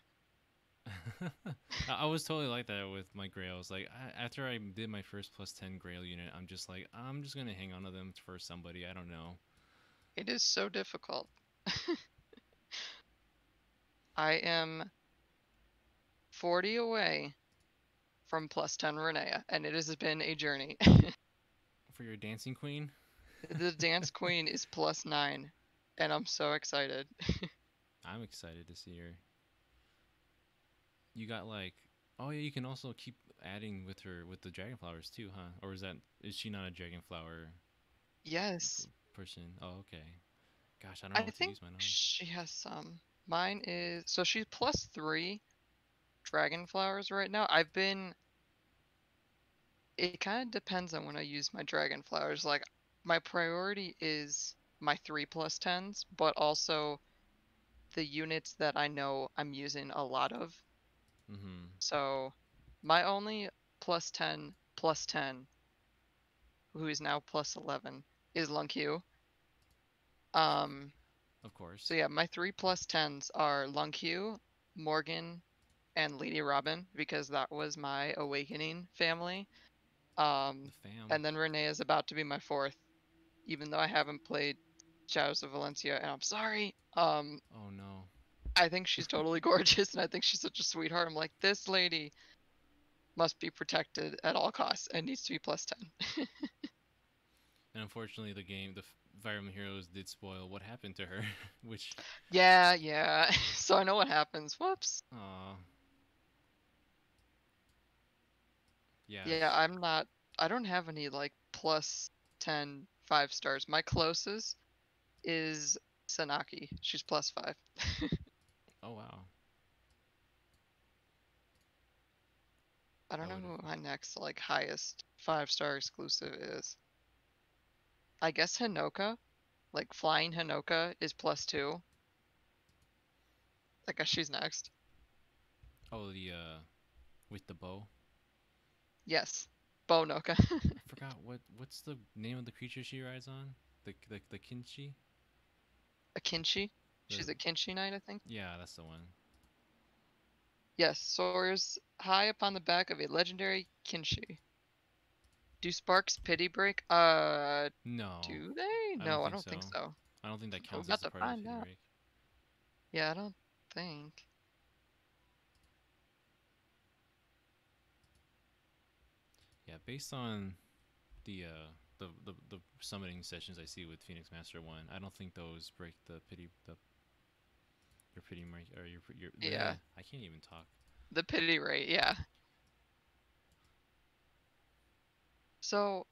I was totally like that with my grails. Like after I did my first plus 10 grail unit, I'm just like, I'm just gonna hang on to them for somebody. I don't know. It is so difficult. I am 40 away from plus 10 Renea, and it has been a journey. For your dancing queen. The Dance Queen is plus 9, and I'm so excited. I'm excited to see her. You got like, oh yeah, you can also keep adding with her with the dragon flowers too, huh? Or is she not a dragon flower Yes, person? Oh, okay. Gosh, I don't know I what to think use mine on. she has some. Mine is so she's plus 3 dragon flowers right now. It kind of depends on when I use my dragon flowers. Like my priority is my 3+10s, but also the units that I know I'm using a lot of. Mm-hmm. So my only +10+10, who is now +11, is Lung Q. Um, Of so course. yeah, my 3+10s are Lung Q, Morgan, and Lady Robin because that was my awakening family. The Um, fam. and then Renee is about to be my fourth, even though I haven't played Shadows of Valencia, and I'm sorry. Oh no. I think she's totally gorgeous, and I think she's such a sweetheart. I'm like, this lady must be protected at all costs and needs to be +10. And unfortunately, the game, the Fire Emblem Heroes did spoil what happened to her, which, Yeah, yeah. So I know what happens. Whoops. uh, yeah, Yeah, I don't have any like +10 5 stars. My closest is Sanaki. She's +5. oh wow, I don't I know would have. who my next like highest 5 star exclusive is. I guess Hinoka, like flying Hinoka is +2. I guess she's next. Oh, the with the bow. Yes, Bonoka. I forgot what's the name of the creature she rides on? The Kinchi. A Kinshi. The She's a Kinshi knight, I think. Yeah, that's the one. Yes, soars high upon the back of a legendary Kinshi. Do sparks pity break? No, Do they? I don't No, I think don't think so. so. I don't think that We're counts as about a to part of the find pity out. break. Yeah, I don't think. Yeah, based on the the summoning sessions I see with Phoenix Master One, I don't think those break the pity the your pity mark or your Yeah, I can't even talk. the pity rate, yeah. So,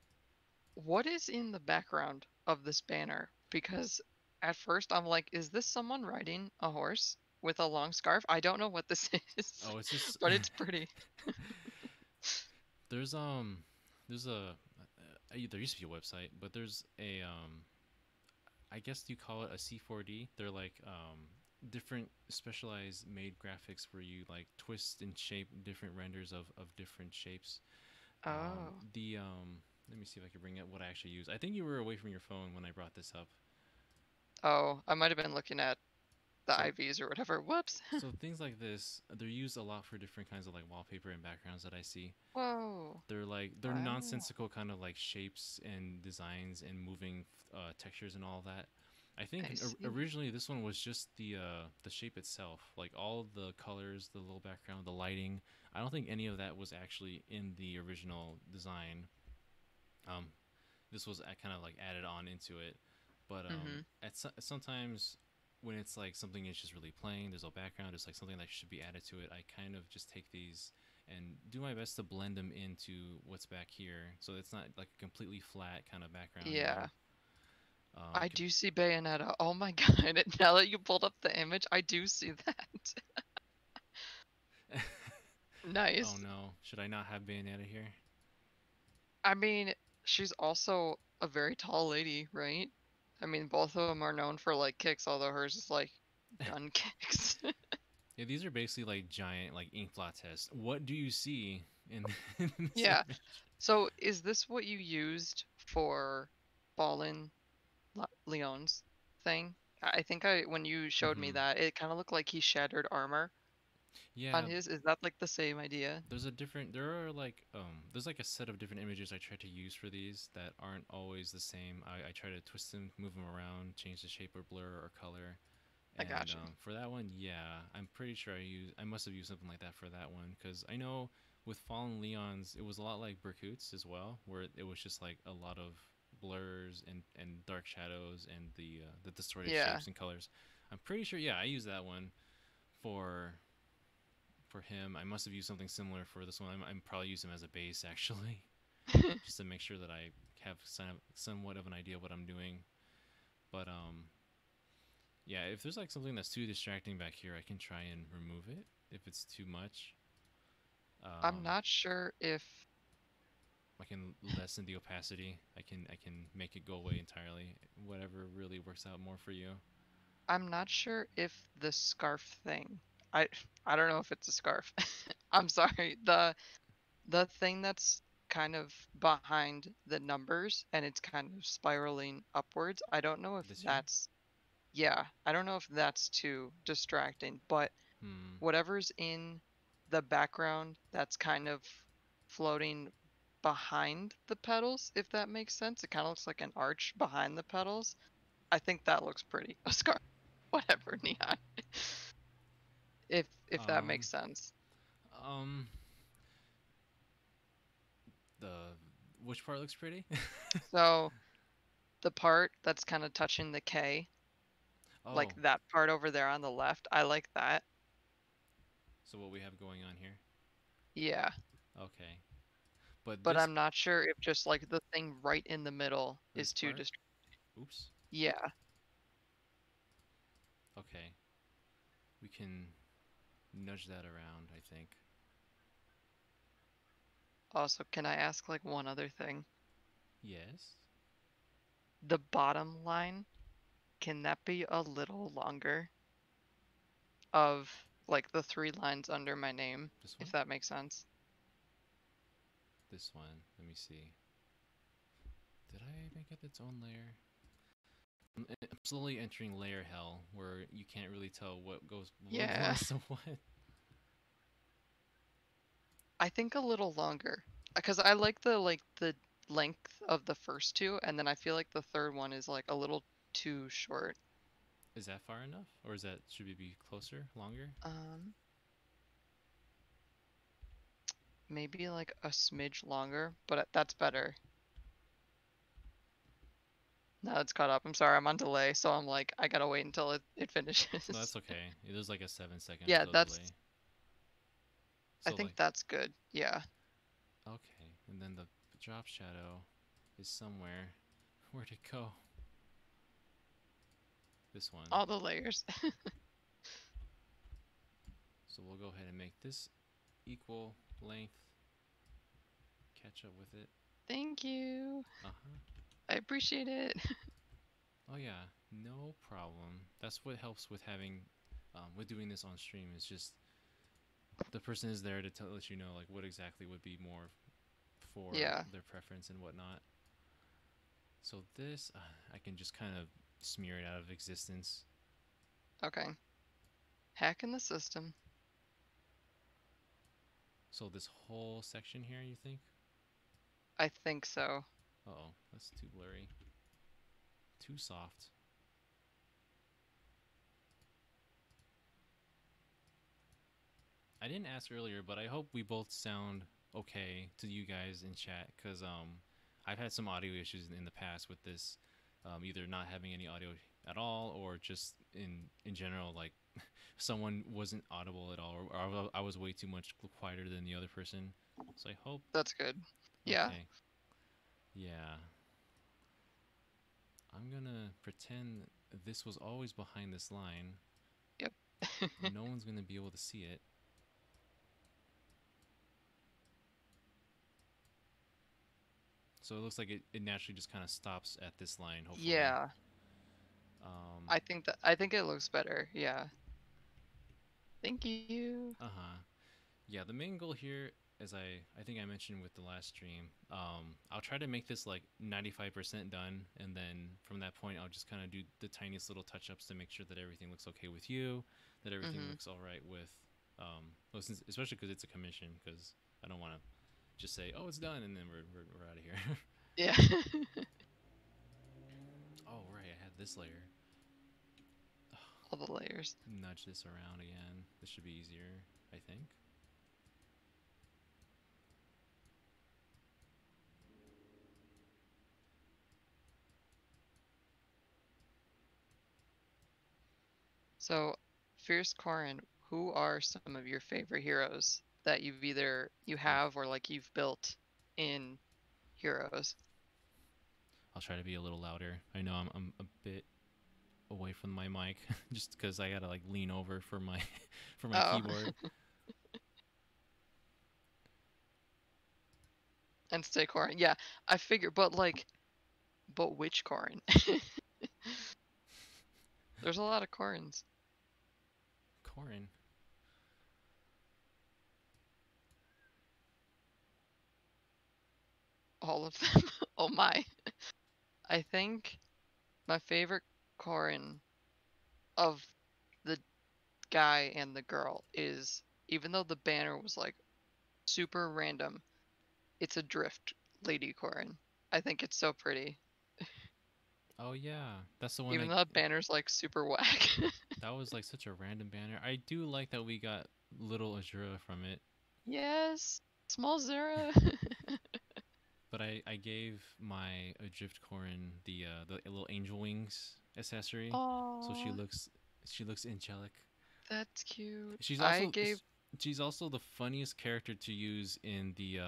what is in the background of this banner? Because at first I'm like, is this someone riding a horse with a long scarf? I don't know what this is, Oh, it's just but it's pretty. there's there's there used to be a website, but there's a I guess you call it a C4D. They're like different specialized made graphics where you like twist and shape different renders of different shapes. Oh. The Let me see if I can bring up what I actually use. I think you were away from your phone when I brought this up. Oh, I might have been looking at the So IVs or whatever. Whoops. so things like this, they're used a lot for different kinds of like wallpaper and backgrounds that I see. Whoa. They're Wow. nonsensical kind of like shapes and designs and moving textures and all that. I think I see. originally this one was just the shape itself, like all the colors, the little background, the lighting. I don't think any of that was actually in the original design. Um, this was kind of like added on into it, but Mm-hmm. sometimes when it's like something is just really plain, there's no background, it's like something that should be added to it. I kind of just take these and do my best to blend them into what's back here, so it's not like a completely flat kind of background, you Yeah. know. I Can, do see Bayonetta. Oh my god. Now that you pulled up the image, I do see that. oh Nice. no, should I not have Bayonetta here? I mean, she's also a very tall lady, right? I mean, both of them are known for like kicks, although hers is like gun kicks. Yeah, these are basically like giant like ink blot tests. What do you see in, in this Yeah. image? So, is this what you used for Fallen Leon's thing? I think when you showed me Mm-hmm. that, it kind of looked like he shattered armor on Yeah, his. Is that like the same idea? there are like there's like a set of different images I try to use for these that aren't always the same. I try to twist them, move them around, change the shape or blur or color. I And gotcha. for that one, yeah, I'm pretty sure I must have used something like that for that one because I know with Fallen Leons it was a lot like Berkut's as well, where it was just like a lot of blurs and dark shadows and the distorted Yeah. shapes and colors. I'm pretty sure, yeah, I used that one for for him. I must have used something similar for this one. I'm probably use him as a base actually, just to make sure that I have somewhat of an idea of what I'm doing. But yeah, if there's like something that's too distracting back here, I can try and remove it if it's too much. I'm Um, not sure if I can lessen the opacity. I can make it go away entirely. Whatever really works out more for you. I'm not sure if the scarf thing. I I don't know if it's a scarf. I'm sorry. The thing that's kind of behind the numbers and it's kind of spiraling upwards. I don't know if This here? that's yeah, I don't know if that's too distracting, but Hmm. whatever's in the background that's kind of floating behind the petals, if that makes sense. It kind of looks like an arch behind the petals. I think that looks pretty. A scarf, whatever, neon. If that Um. makes sense. Um. The which part looks pretty? So the part that's kind of touching the K, like Oh, that part over there on the left, I like that. so what we have going on here? Yeah, Okay, but but this I'm not sure if just like the thing right in the middle this is too part. dist. Oops. Yeah. Okay, we can nudge that around. I think. Also, can I ask like one other thing? Yes. The bottom line, can that be a little longer of like the 3 lines under my name, This if one. that makes sense? This one. Let me see. Did I make it its own layer? I'm slowly entering layer hell, where you can't really tell what Yeah, belongs to what. I think a little longer because I like the length of the first two, and then I feel like the third one is like a little too short. Is that far enough, or is that should we be closer, longer? Um, Maybe like a smidge longer, but that's better. Now it's caught up. I'm sorry, I'm on delay, so I'm like, I gotta wait until it No, finishes. that's okay. There's like a 7 second or Yeah, so that's, delay. I So think like, that's good. Yeah, okay, and then the drop shadow is somewhere. Where'd it go? This one. all the layers. So we'll go ahead and make this equal length. Catch up with it. Thank you. Uh huh. I appreciate it. Oh yeah, no problem. That's what helps with having, with doing this on stream. Is just the person is there to let you know like what exactly would be more for Yeah, their preference and whatnot. So this, I can just kind of smear it out of existence. okay. Hacking the system. So this whole section here, you think? I think so. Uh oh, that's too blurry. Too soft. I didn't ask earlier, but I hope we both sound okay to you guys in chat, because I've had some audio issues in the past with this, either not having any audio at all, or just in general, like someone wasn't audible at all, or I was way too much quieter than the other person. So I hope. That's good. Yeah. Okay, yeah. I'm gonna pretend this was always behind this line. Yep. No one's gonna be able to see it. So it looks like it naturally just kind of stops at this line, hopefully. Yeah. Um, I think it looks better. Yeah. Thank you. uh-huh. Yeah, the main goal here, as I think I mentioned with the last stream, I'll try to make this like 95% done, and then from that point, I'll just kind of do the tiniest little touch-ups to make sure that everything looks okay with you, that everything Mhm. looks all right with, well, since, especially because it's a commission, because I don't want to just say, oh, it's done, and then we're out of here. Yeah. Oh, right, I had this layer. All the layers. Nudge this around again. This should be easier, I think. So, Fierce Corin, who are some of your favorite heroes that you Oof. have or like you've built in Heroes? I'll try to be a little louder. I know I'm a bit away from my mic just because I gotta like lean over for my for my Oh, keyboard. And stay Corrin. Yeah, I figure, but like, but which Corrin? There's a lot of Corrins. Corin. All of them. Oh my. I think my favorite Corrin of the guy and the girl is, even though the banner was like super random, it's a drift lady Corrin. I think it's so pretty. Oh yeah, that's the one Even I. though the banner's like super whack. That was like such a random banner. I do like that we got little Azura from it, Yes, small Zura. but I gave my Adrift Corin the little angel wings accessory, so Oh, she looks angelic. that's cute. She's I also gave. she's also the funniest character to use in the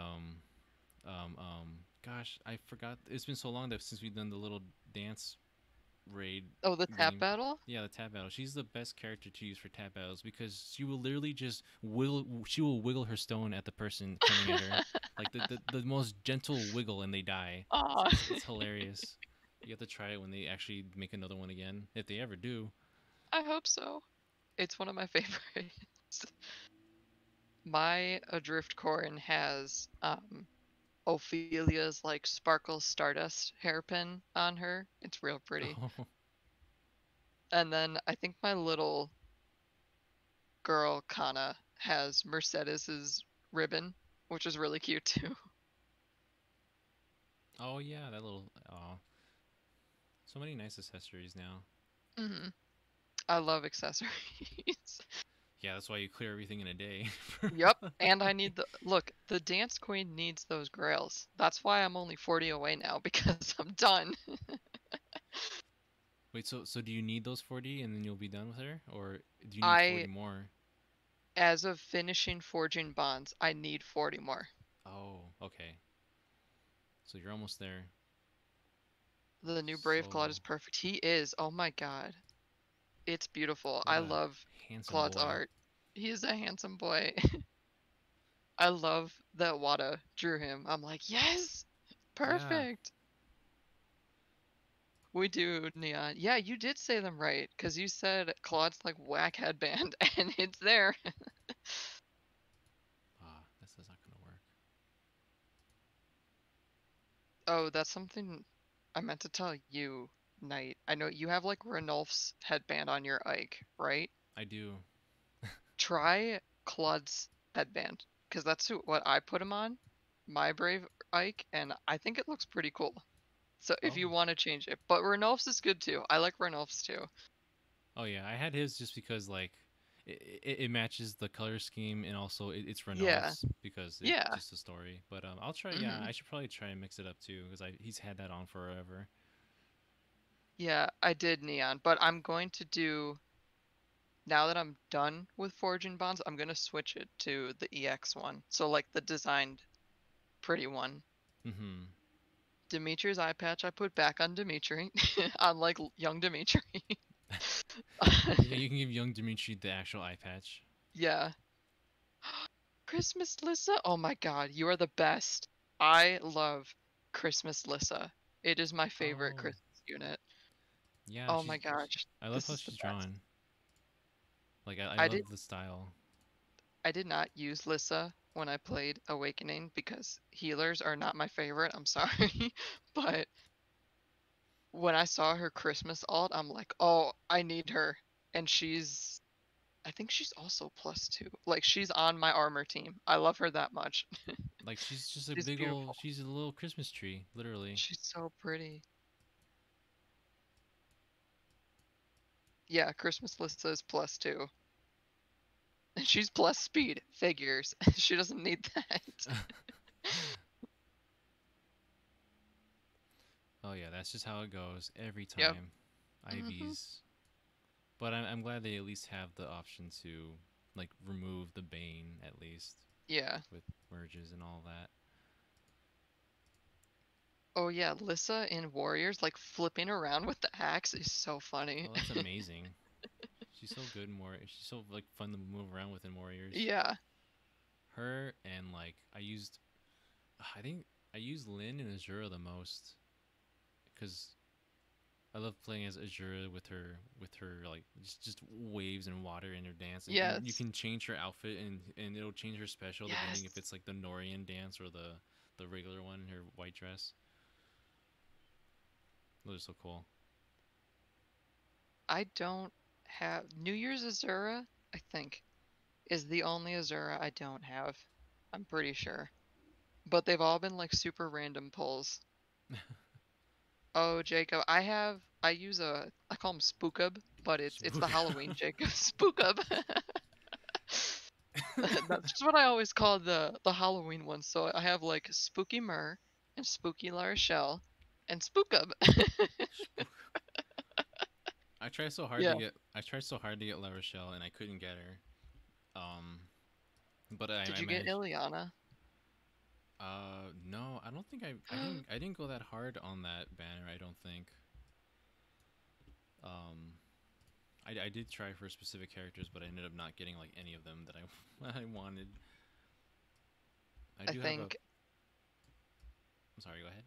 gosh, I forgot. It's been so long that since we've done the little dance raid Oh, the tap game. battle. Yeah, the tap battle. She's the best character to use for tap battles because she will literally just wiggle. She will wiggle her stone at the person coming at her, like the most gentle wiggle, and they die. Aw, It's hilarious. You have to try it when they actually make another one again, if they ever do. I hope so. It's one of my favorites. My Adrift Corin has Ophelia's like sparkle stardust hairpin on her. It's real pretty. Oh, And then I think my little girl Kana has Mercedes's ribbon, which is really cute too. oh yeah, that little. Oh, so many nice accessories now. Hmm. I love accessories. Yeah, that's why you clear everything in a day. Yep, and I need the look. The dance queen needs those grails. That's why I'm only 40 away now because I'm done. Wait, so do you need those 40 and then you'll be done with her, or do you need 40 I, more? as of finishing forging bonds, I need 40 more. Oh, okay. So you're almost there. The new Brave Claude is So, perfect. He is. Oh my god. It's beautiful. what I a love handsome Claude's boy. art. He is a handsome boy. I love that Wada drew him. I'm like, yes! Yeah, Perfect! We do, Neon. Yeah, you did say them right, because you said Claude's like whack headband, and it's there. this is not gonna work. Oh, that's something I meant to tell you, Knight. I know you have like Ranulph's headband on your Ike, right? I do. Try Claude's headband, because that's what I put him on, my Brave Ike, and I think it looks pretty cool. So if Oh, you want to change it, but Ranulph's is good too. I like Ranulph's too. oh yeah. I had his just because like it matches the color scheme and also it's Yeah, Renault's because it yeah. just the story. But I'll try. Yeah, Hmm. I should probably try and mix it up too because I he's had that on forever. Yeah, I did Neon, but I'm going to do, now that I'm done with Forging Bonds, I'm gonna switch it to the EX one. So like the designed pretty one. Mm-hmm. Dimitri's eye patch I put back on Dimitri, on like young Dimitri. Yeah, you can give young Dimitri the actual eye patch. Yeah. Christmas Lissa? Oh my god, you are the best. I love Christmas Lissa. It is my favorite Oh, Christmas unit. yeah. Oh my gosh, I love this how is the she's best. drawn. Like I I did love the style. I did not use Lissa when I played Awakening because healers are not my favorite. I'm sorry. But when I saw her Christmas alt, I'm like, "Oh, I need her." And I think she's also +2. Like she's on my armor team. I love her that much. Like she's just a She's big old. beautiful. She's a little Christmas tree, literally. She's so pretty. Yeah, Christmas Lissa is +2. And she's plus speed. Figures. She doesn't need that. Oh yeah, that's just how it goes every Yep. time. Hmm. IVs. But I'm glad they at least have the option to like remove the bane at least Yeah. with merges and all that. Oh yeah, Lissa in Warriors, like flipping around with the axe is so funny. Oh, that's amazing. She's so good in Warriors. She's so like fun to move around with in Warriors. Yeah. Her and like I used I think I use Lynn and Azura the most because I love playing as Azura with her like just waves and water in her dance, and you Yes. can change her outfit and it'll change her special depending if Yes. it's like the Norian dance or the regular one in her white dress. Those are so cool. I don't have New Year's Azura, I think, is the only Azura I don't have. I'm pretty sure. But they've all been like super random pulls. Oh, Jacob, I use I call him Spookub, but it's the Halloween Jacob Spookub. That's just what I always call the Halloween ones. So I have like Spooky Myrrh and Spooky La Rochelle and Spookub. Spook. Yeah. I tried so hard to get La Rochelle and I couldn't get her. Um, but Did I you get managed. Ileana? No, I don't think I didn't go that hard on that banner. I don't think. Um, I did try for specific characters, but I ended up not getting like any of them that I wanted. I I do have a. think I'm sorry. Go ahead.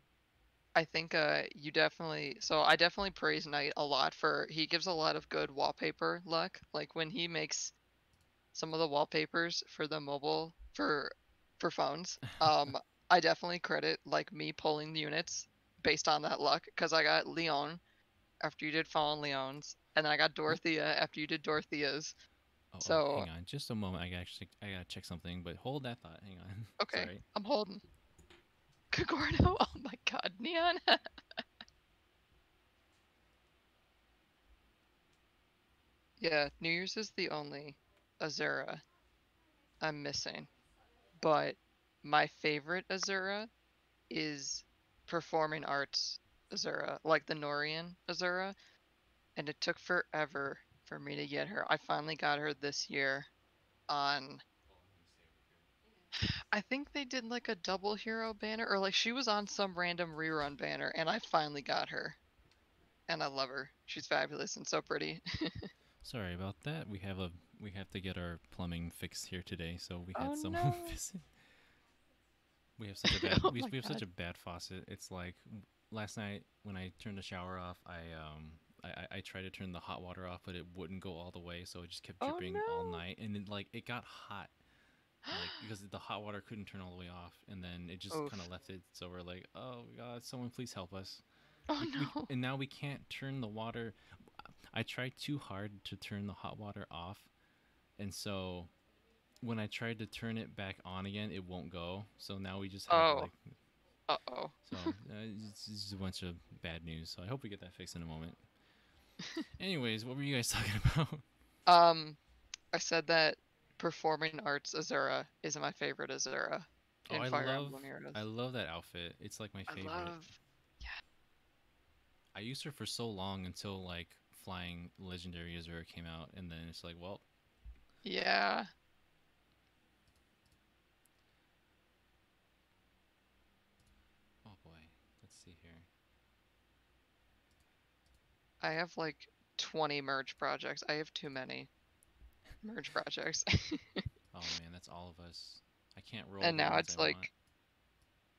I think you definitely so I definitely praise Knight a lot for he gives a lot of good wallpaper luck. Like when he makes some of the wallpapers for the mobile for phones. I definitely credit like me pulling the units based on that luck because I got Leon after you did Fallen Leons, and then I got Oop. Dorothea after you did Dorothea's. Oh, So hang on, just a moment. I gotta check something, but hold that thought. Hang on. okay, Sorry. I'm holding. Kagordo, oh my god, Neon. Yeah, New Year's is the only Azura I'm missing. But my favorite Azura is performing arts Azura, like the Norian Azura, and it took forever for me to get her. I finally got her this year on I think they did like a double hero banner or like she was on some random rerun banner and I finally got her. And I love her. She's fabulous and so pretty. Sorry about that. We have to get our plumbing fixed here today, so we Oh had someone no. visit. We have such a bad Oh my we have such god. a bad faucet. It's like last night when I turned the shower off, I tried to turn the hot water off, but it wouldn't go all the way, so it just kept Oh dripping all no. night, and it got hot, like because the hot water couldn't turn all the way off, and then it just kind of Oof. left it. So we're like, oh god, someone please help us. Oh We no. and now we can't turn the water. I tried too hard to turn the hot water off, and so when I tried to turn it back on again, it won't go. So now we just have Oh. like Uh-oh. it's a bunch of bad news. So I hope we get that fixed in a moment. Anyways, what were you guys talking about? Um, I said that performing arts Azura is my favorite Azura Oh, in Fire Emblem Heroes. I love that outfit. It's like my I favorite. love yeah. I used her for so long until like Flying Legendary Azura came out, and then it's like, well, Yeah. oh boy, let's see here. I have like 20 merge projects. I have too many merge projects. Oh man, that's all of us. I can't roll And the now ones I it's want. like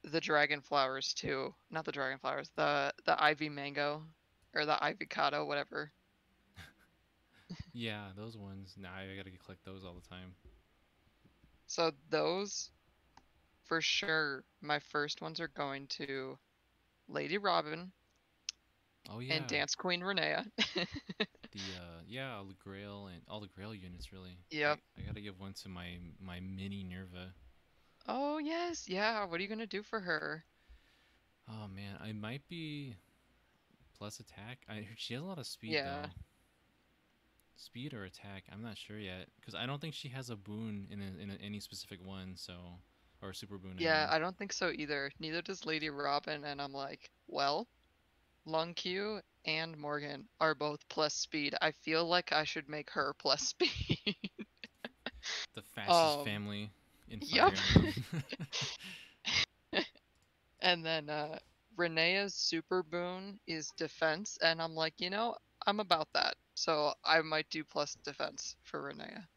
the dragon flowers too. Not the dragon flowers, the ivy mango or the ivy cado, whatever. Yeah, those ones. Now I gotta collect those all the time. So those for sure my first ones are going to Lady Robin Oh and yeah, Dance Queen Renea. the yeah, all the Grail and all the Grail units really. Yep. I gotta give one to my mini Nerva. Oh yes, yeah. What are you gonna do for her? Oh man, I might be plus attack. She has a lot of speed Yeah. though. Speed or attack? I'm not sure yet because I don't think she has a boon in any specific one. So or a super boon. I Yeah, mean, I don't think so either. Neither does Lady Robin, and I'm like, well, Lung Q and Morgan are both plus speed. I feel like I should make her plus speed. the fastest Um, family in Fire yep. Emblem. And then Renea's super boon is defense, and I'm like, I'm about that. So I might do plus defense for Renea.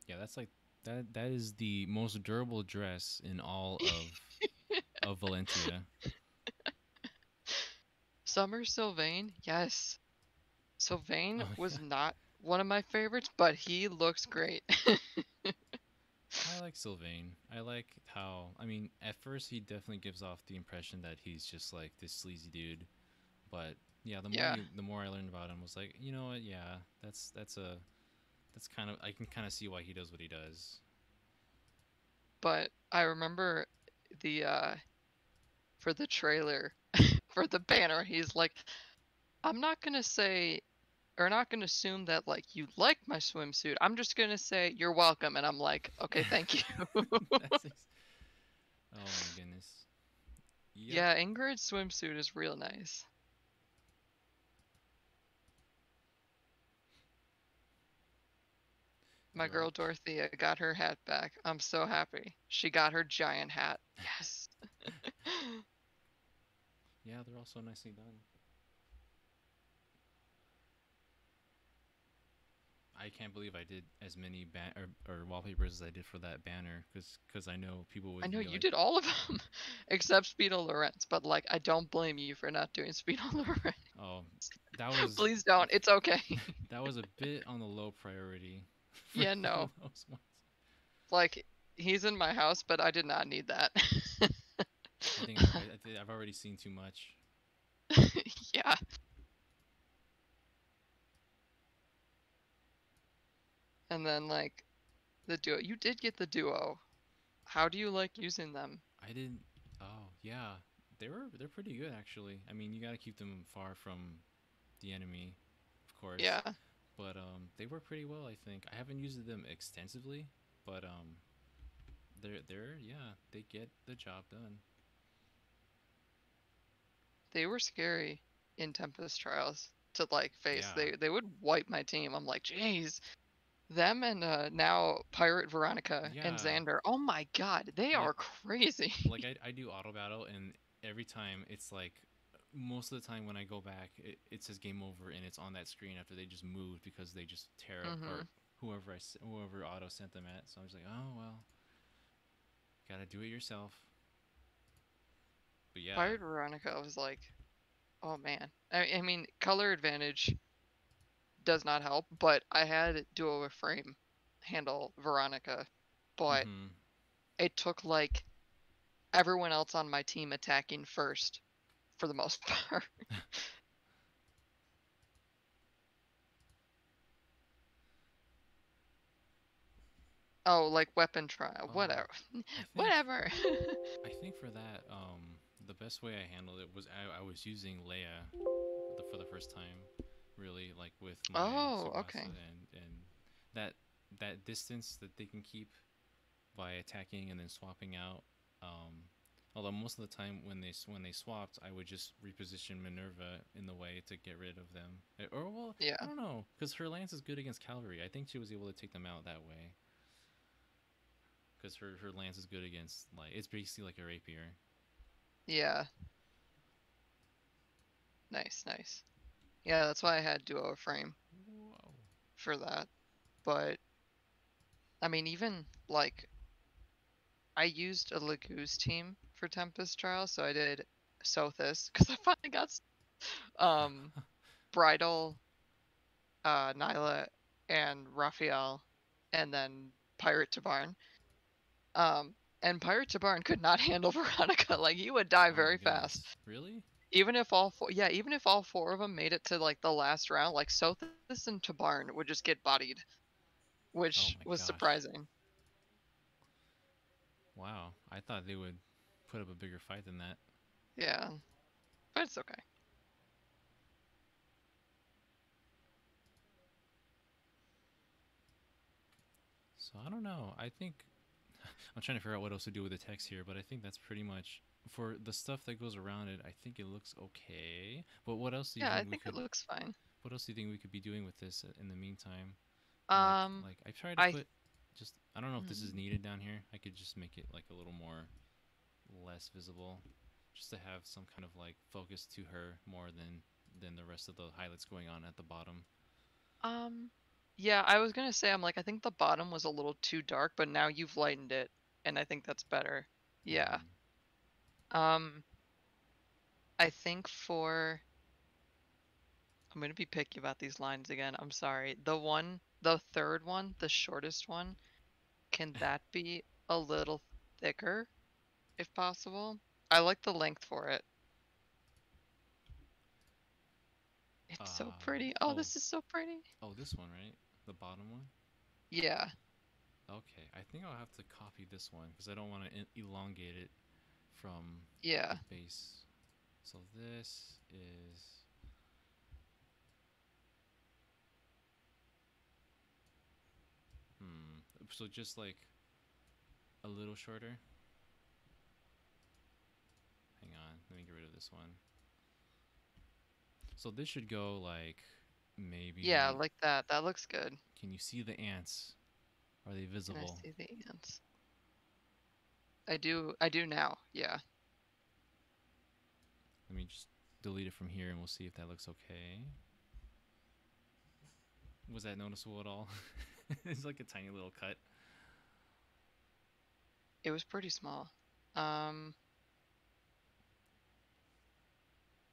Yeah, that's like That is the most durable dress in all of Valentia. Summer Sylvain, yes. Sylvain Oh was yeah. not one of my favorites, but he looks great. I like Sylvain. I like how, I mean, at first he definitely gives off the impression that he's just like this sleazy dude, but yeah, Yeah, the more I learned about him, was like, you know what? Yeah, that's kind of, I can kind of see why he does what he does. but I remember the for the trailer for the banner, he's like, I'm not gonna say or not gonna assume that like you like my swimsuit. I'm just gonna say you're welcome, and I'm like, okay, thank you. That's oh my goodness. Yep. Yeah, Ingrid's swimsuit is real nice. My They're all girl Dorothea got her hat back. I'm so happy. She got her giant hat. Yes. yeah, they're all so nicely done. I can't believe I did as many or wallpapers as I did for that banner because I know people I would know be you like, did all of them except Speedo Lorenz, but like I don't blame you for not doing Speedo Lorenz. oh, that was Please don't. It's okay. that was a bit on the low priority for Yeah, no. those ones. Like he's in my house, but I did not need that. I think I've already seen too much. Yeah. And then like the duo. You did get the duo. How do you like using them? I didn't. Oh yeah, they're pretty good actually. I mean, you got to keep them far from the enemy, of course. Yeah. But they work pretty well. I think I haven't used them extensively, but they're yeah, they get the job done. They were scary in Tempest Trials to like face. Yeah, They would wipe my team. I'm like, jeez. Them and now Pirate Veronica and yeah. Xander. Oh my god, they Like are crazy. I do auto battle, and every time it's like most of the time when I go back, it says game over, and it's on that screen after they just moved because they just tear Hmm. apart whoever auto sent them at. So I was like, oh well, gotta do it yourself. But yeah, Pirate Veronica was like, oh man. I mean, color advantage does not help, but I had Duo of Frame handle Veronica, but mm-hmm. it took like everyone else on my team attacking first for the most part. Oh, like weapon trial, Oh, whatever. I think Whatever. I think for that, the best way I handled it was I was using Leia for the first time, really like with my Oh, Sarasa, okay. and that that distance that they can keep by attacking and then swapping out. Um, Although most of the time when they swapped, I would just reposition Minerva in the way to get rid of them. Or well, I Yeah. don't know, because her lance is good against cavalry. I think she was able to take them out that way. Because her lance is good against like it's basically like a rapier. Yeah. Nice, nice. Yeah, that's why I had Duo Frame Whoa. for that. But I mean, even like I used a Laguz team for Tempest Trial, so I did Sothis because I finally got um Bridal, Nyla, and Raphael, and then Pirate Tabarn. And Pirate Tabarn could not handle Veronica. Like he would die Oh my very fast. goodness. Really? Even if all four, yeah, even if all four of them made it to like the last round, like Sothis and Tabarn would just get bodied, Oh which my was gosh. surprising. Wow. I thought they would put up a bigger fight than that. Yeah, but it's okay. So I don't know. I think I'm trying to figure out what else to do with the text here, but I think that's pretty much for the stuff that goes around it. I think it looks okay. But what else do you Yeah, I think we think it could? looks fine. What else do you think we could be doing with this in the meantime? Um, Like I tried to I put just I don't know if this is mm, needed down here. I could just make it like a little more less visible, just to have some kind of like focus to her more than the rest of the highlights going on at the bottom. um, Yeah, I was gonna say, I'm like, I think the bottom was a little too dark, but now you've lightened it, and I think that's better. Yeah. Mm-hmm. Um, I think for I'm gonna be picky about these lines again. I'm sorry. The third one, the shortest one, can that be a little thicker if possible? I like the length for it. It's so pretty. Oh, Oh, this is so pretty. oh, this one, right? The bottom one? Yeah. Okay, I think I'll have to copy this one because I don't want to elongate it from the Yeah. base. So this is, so just like a little shorter. Hang on, let me get rid of this one. So this should go like Yeah, maybe. like that. That looks good. Can you see the ants? Are they Can I visible? see the ants? I do now. Yeah. Let me just delete it from here and we'll see if that looks okay. Was that noticeable at all? It's like a tiny little cut. It was pretty small. Um,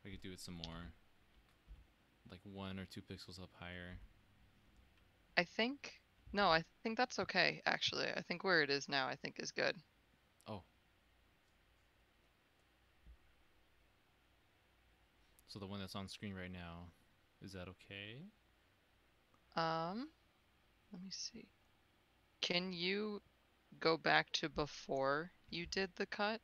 I could do it some more, like 1 or 2 pixels up higher. I think no, I think that's okay, actually. I think where it is now, I think is good. Oh, so the one that's on screen right now, is that okay? Um, Let me see. Can you go back to before you did the cut?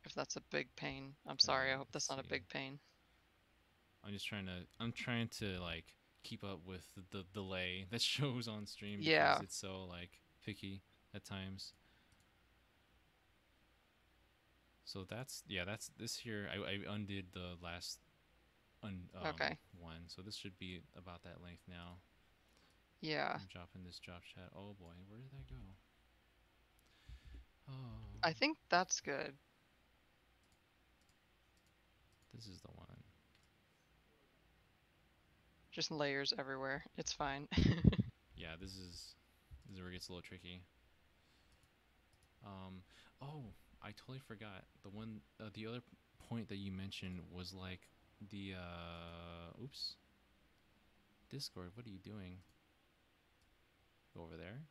If that's a big pain. I'm sorry, I hope Let's that's not a see. big pain. I'm trying to like keep up with the delay that shows on stream because Yeah. it's so like picky at times. So that's, yeah, that's this here. I undid the last Okay. one, so this should be about that length now. Yeah. I'm dropping this drop chat. Oh boy, where did that go? Oh, I think that's good. this is the one. Just layers everywhere. It's fine. Yeah, this is where it gets a little tricky. Um, oh, I totally forgot the one. The other point that you mentioned was like the oops, Discord. What are you doing? Go over there.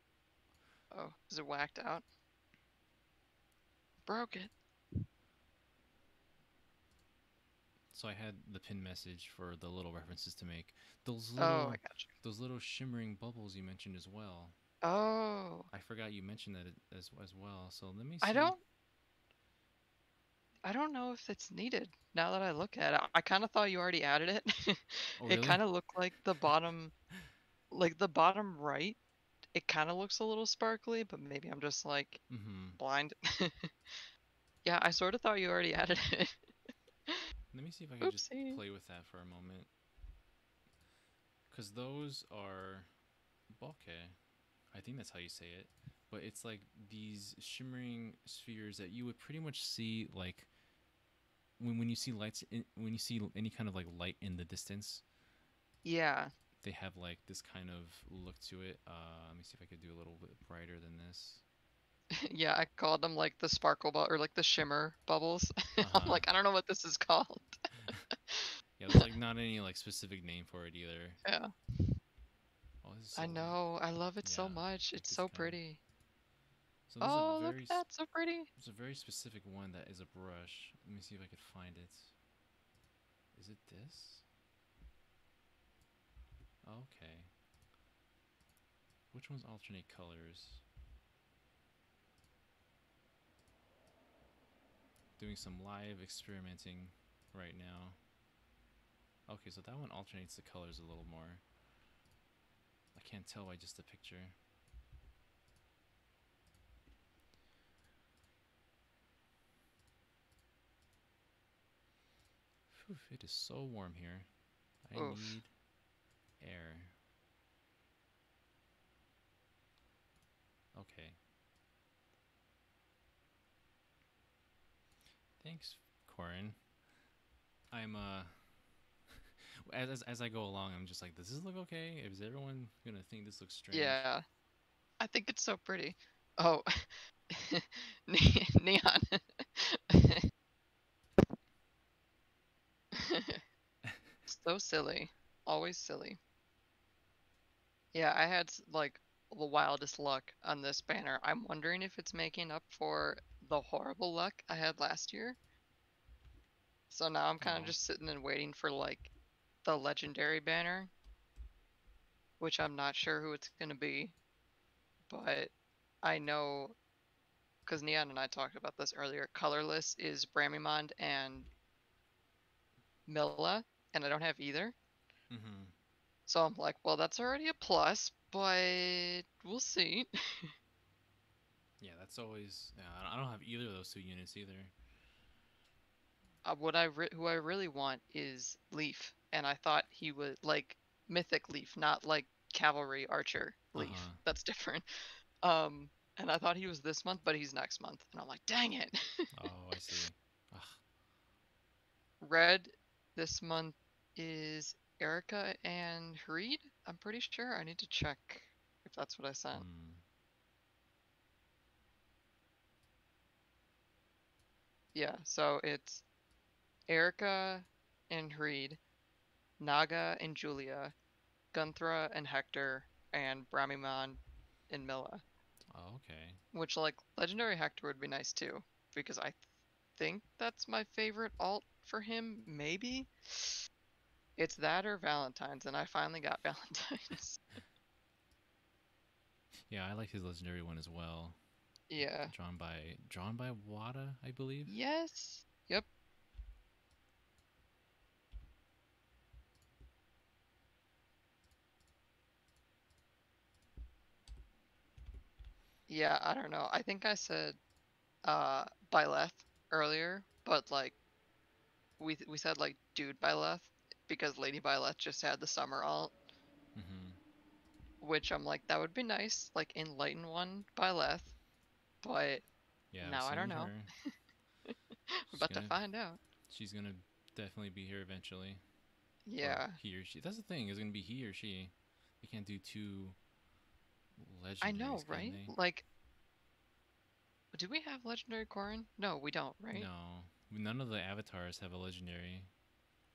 Oh, is it whacked out? Broke it. So I had the pin message for the little references to make. Those Oh, I little, got you. those little shimmering bubbles you mentioned as well. Oh, I forgot you mentioned that as well. So let me I see. don't I don't know if it's needed now that I look at it. I kind of thought you already added it. Oh It really? kind of looked like the bottom right. It kind of looks a little sparkly, but maybe I'm just like Mm-hmm. blind. Yeah, I sort of thought you already added it. Let me see if I could just Oopsie. play with that for a moment. Cause those are bokeh. I think that's how you say it. But it's like these shimmering spheres that you would pretty much see like when you see when you see any kind of like light in the distance, Yeah. they have like this kind of look to it. Let me see if I could do a little bit brighter than this. Yeah, I called them like the sparkle or like the shimmer bubbles. Uh I'm huh. like, I don't know what this is called. Yeah, there's like not any like specific name for it either. Yeah. Oh, this is I so know. I love it so yeah, much. like It's this so kind. pretty. So Oh, look at that. So pretty. there's a very specific one that is a brush. Let me see if I could find it. Is it this? Okay. Which ones alternate colors? Doing some live experimenting right now. Okay, so that one alternates the colors a little more. I can't tell by just the picture. Whew, it is so warm here. I Oof. need air. Okay. Thanks, Corin. I'm As I go along, I'm just like, does this look okay? Is everyone gonna think this looks strange? Yeah, I think it's so pretty. Oh, neon. So silly. Always silly. Yeah, I had like the wildest luck on this banner. I'm wondering if it's making up for the horrible luck I had last year. So now I'm kind of Oh. just sitting and waiting for like the legendary banner, which I'm not sure who it's going to be, but I know because Neon and I talked about this earlier. Colorless is Bramimond and Milla, and I don't have either. Mm-hmm. So I'm like, well, that's already a plus, but we'll see. Yeah, that's always. Yeah, I don't have either of those two units either. Who I really want is Leaf, and I thought he was like Mythic Leaf, not like Cavalry Archer Uh Leaf. huh. That's different. Um, and I thought he was this month, but he's next month, and I'm like, dang it. Oh, I see. Ugh. Red this month is Erica and Reed. I'm pretty sure. I need to check if that's what I sent. Hmm. Yeah, so it's Erica and Reed, Naga and Julia, Gunthra and Hector, and Bramimon and Milla. Oh, okay. Which, like, Legendary Hector would be nice too, because I think that's my favorite alt for him, maybe? It's that or Valentine's, and I finally got Valentine's. Yeah, I like his legendary one as well. Yeah. Drawn by Wada, I believe. Yes. Yep. Yeah, I don't know. I think I said Byleth earlier, but like we said like dude Byleth because Lady Byleth just had the summer alt, Mm-hmm. which I'm like that would be nice, like Enlighten one Byleth, but Yeah, I've now I don't seen know. her. We're She's about to gonna find out. she's gonna definitely be here eventually. Or Yeah, he or she. That's the thing. Is gonna be he or she. They can't do two I know, legendaries, can right? they? Like, do we have legendary Corrin? No, we don't, right? No. None of the avatars have a legendary,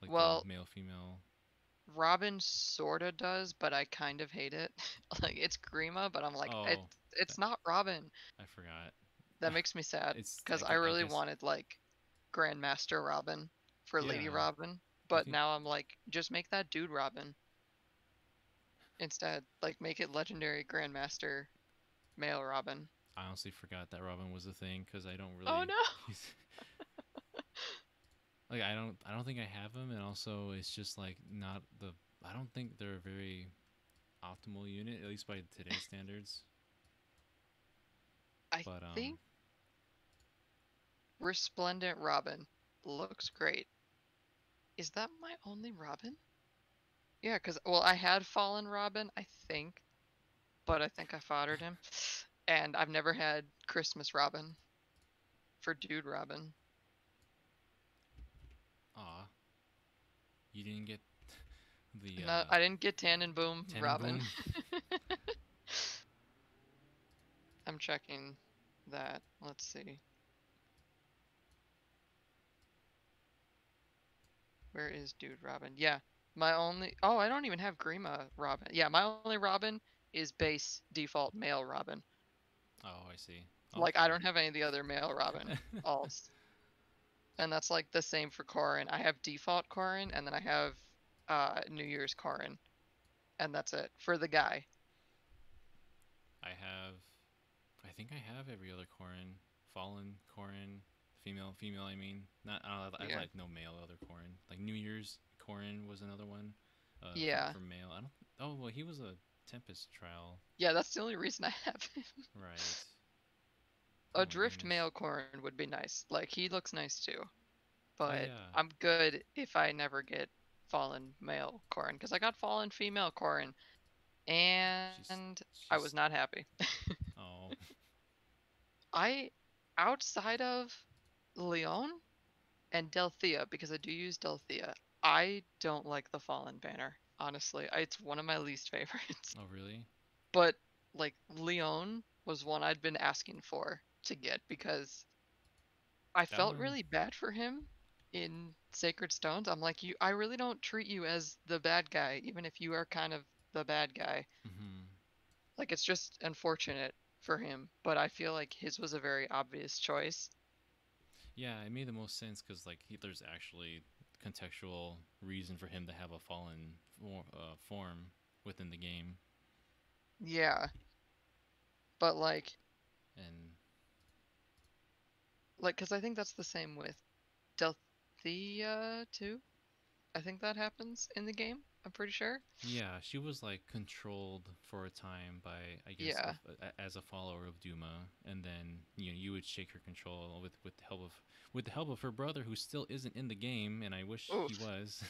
like the Well, male female. Robin sorta does, but I kind of hate it. Like it's Grima, but I'm like Oh, it's that, not Robin. I forgot. That makes me sad It's because I I really guess wanted like Grandmaster Robin for Lady yeah. Robin, I but think now I'm like just make that dude Robin instead. Like make it legendary Grandmaster male Robin. I honestly forgot that Robin was a thing because I don't Oh really no. use like I don't think I have them, and also it's just like not the I don't think they're a very optimal unit, at least by today's standards. I But think Resplendent Robin looks great. Is that my only Robin? Yeah, because well, I had Fallen Robin, I think, but I think I foddered him, and I've never had Christmas Robin for Dude Robin. aw, you didn't get the Not, I didn't get Tannenboom Robin. Tannenboom. I'm checking that. Let's see. Where is Dude Robin? Yeah, my only. Oh, I don't even have Grima Robin. Yeah, my only Robin is base default male Robin. Oh, I see. Like I Okay. don't have any of the other male Robin alts. And that's like the same for Corrin. I have default Corrin, and then I have New Year's Corrin, and that's it for the guy. I have, I think I have every other Corin, Fallen Corin, female. I mean, not. I Yeah, like no male other Corin. Like New Year's Corin was another one. yeah, For male. I don't. Oh well, he was a Tempest trial, yeah. That's the only reason I have him. right? Oh A my Drift goodness. male Corrin would be nice. Like he looks nice too, Oh but yeah. I'm good if I never get Fallen male Corrin because I got Fallen female Corrin, She's and I was she's. not happy. Oh. I outside of Leon and Delthea because I do use Delthea. I don't like the Fallen banner, honestly. It's one of my least favorites. Oh, really? But like Leon was one I'd been asking for to get because I That felt one. really bad for him in Sacred Stones. I'm like, I really don't treat you as the bad guy, even if you are kind of the bad guy. Hmm. Like, it's just unfortunate for him, but I feel like his was a very obvious choice. Yeah, it made the most sense because like there's actually contextual reason for him to have a fallen form within the game, Yeah, but and because I think that's the same with Delthea too. I think that happens in the game. I'm pretty sure. yeah, she was like controlled for a time by I guess Yeah. as a follower of Duma, and then you would shake her control with the help of her brother who still isn't in the game, and I wish he Oof. was.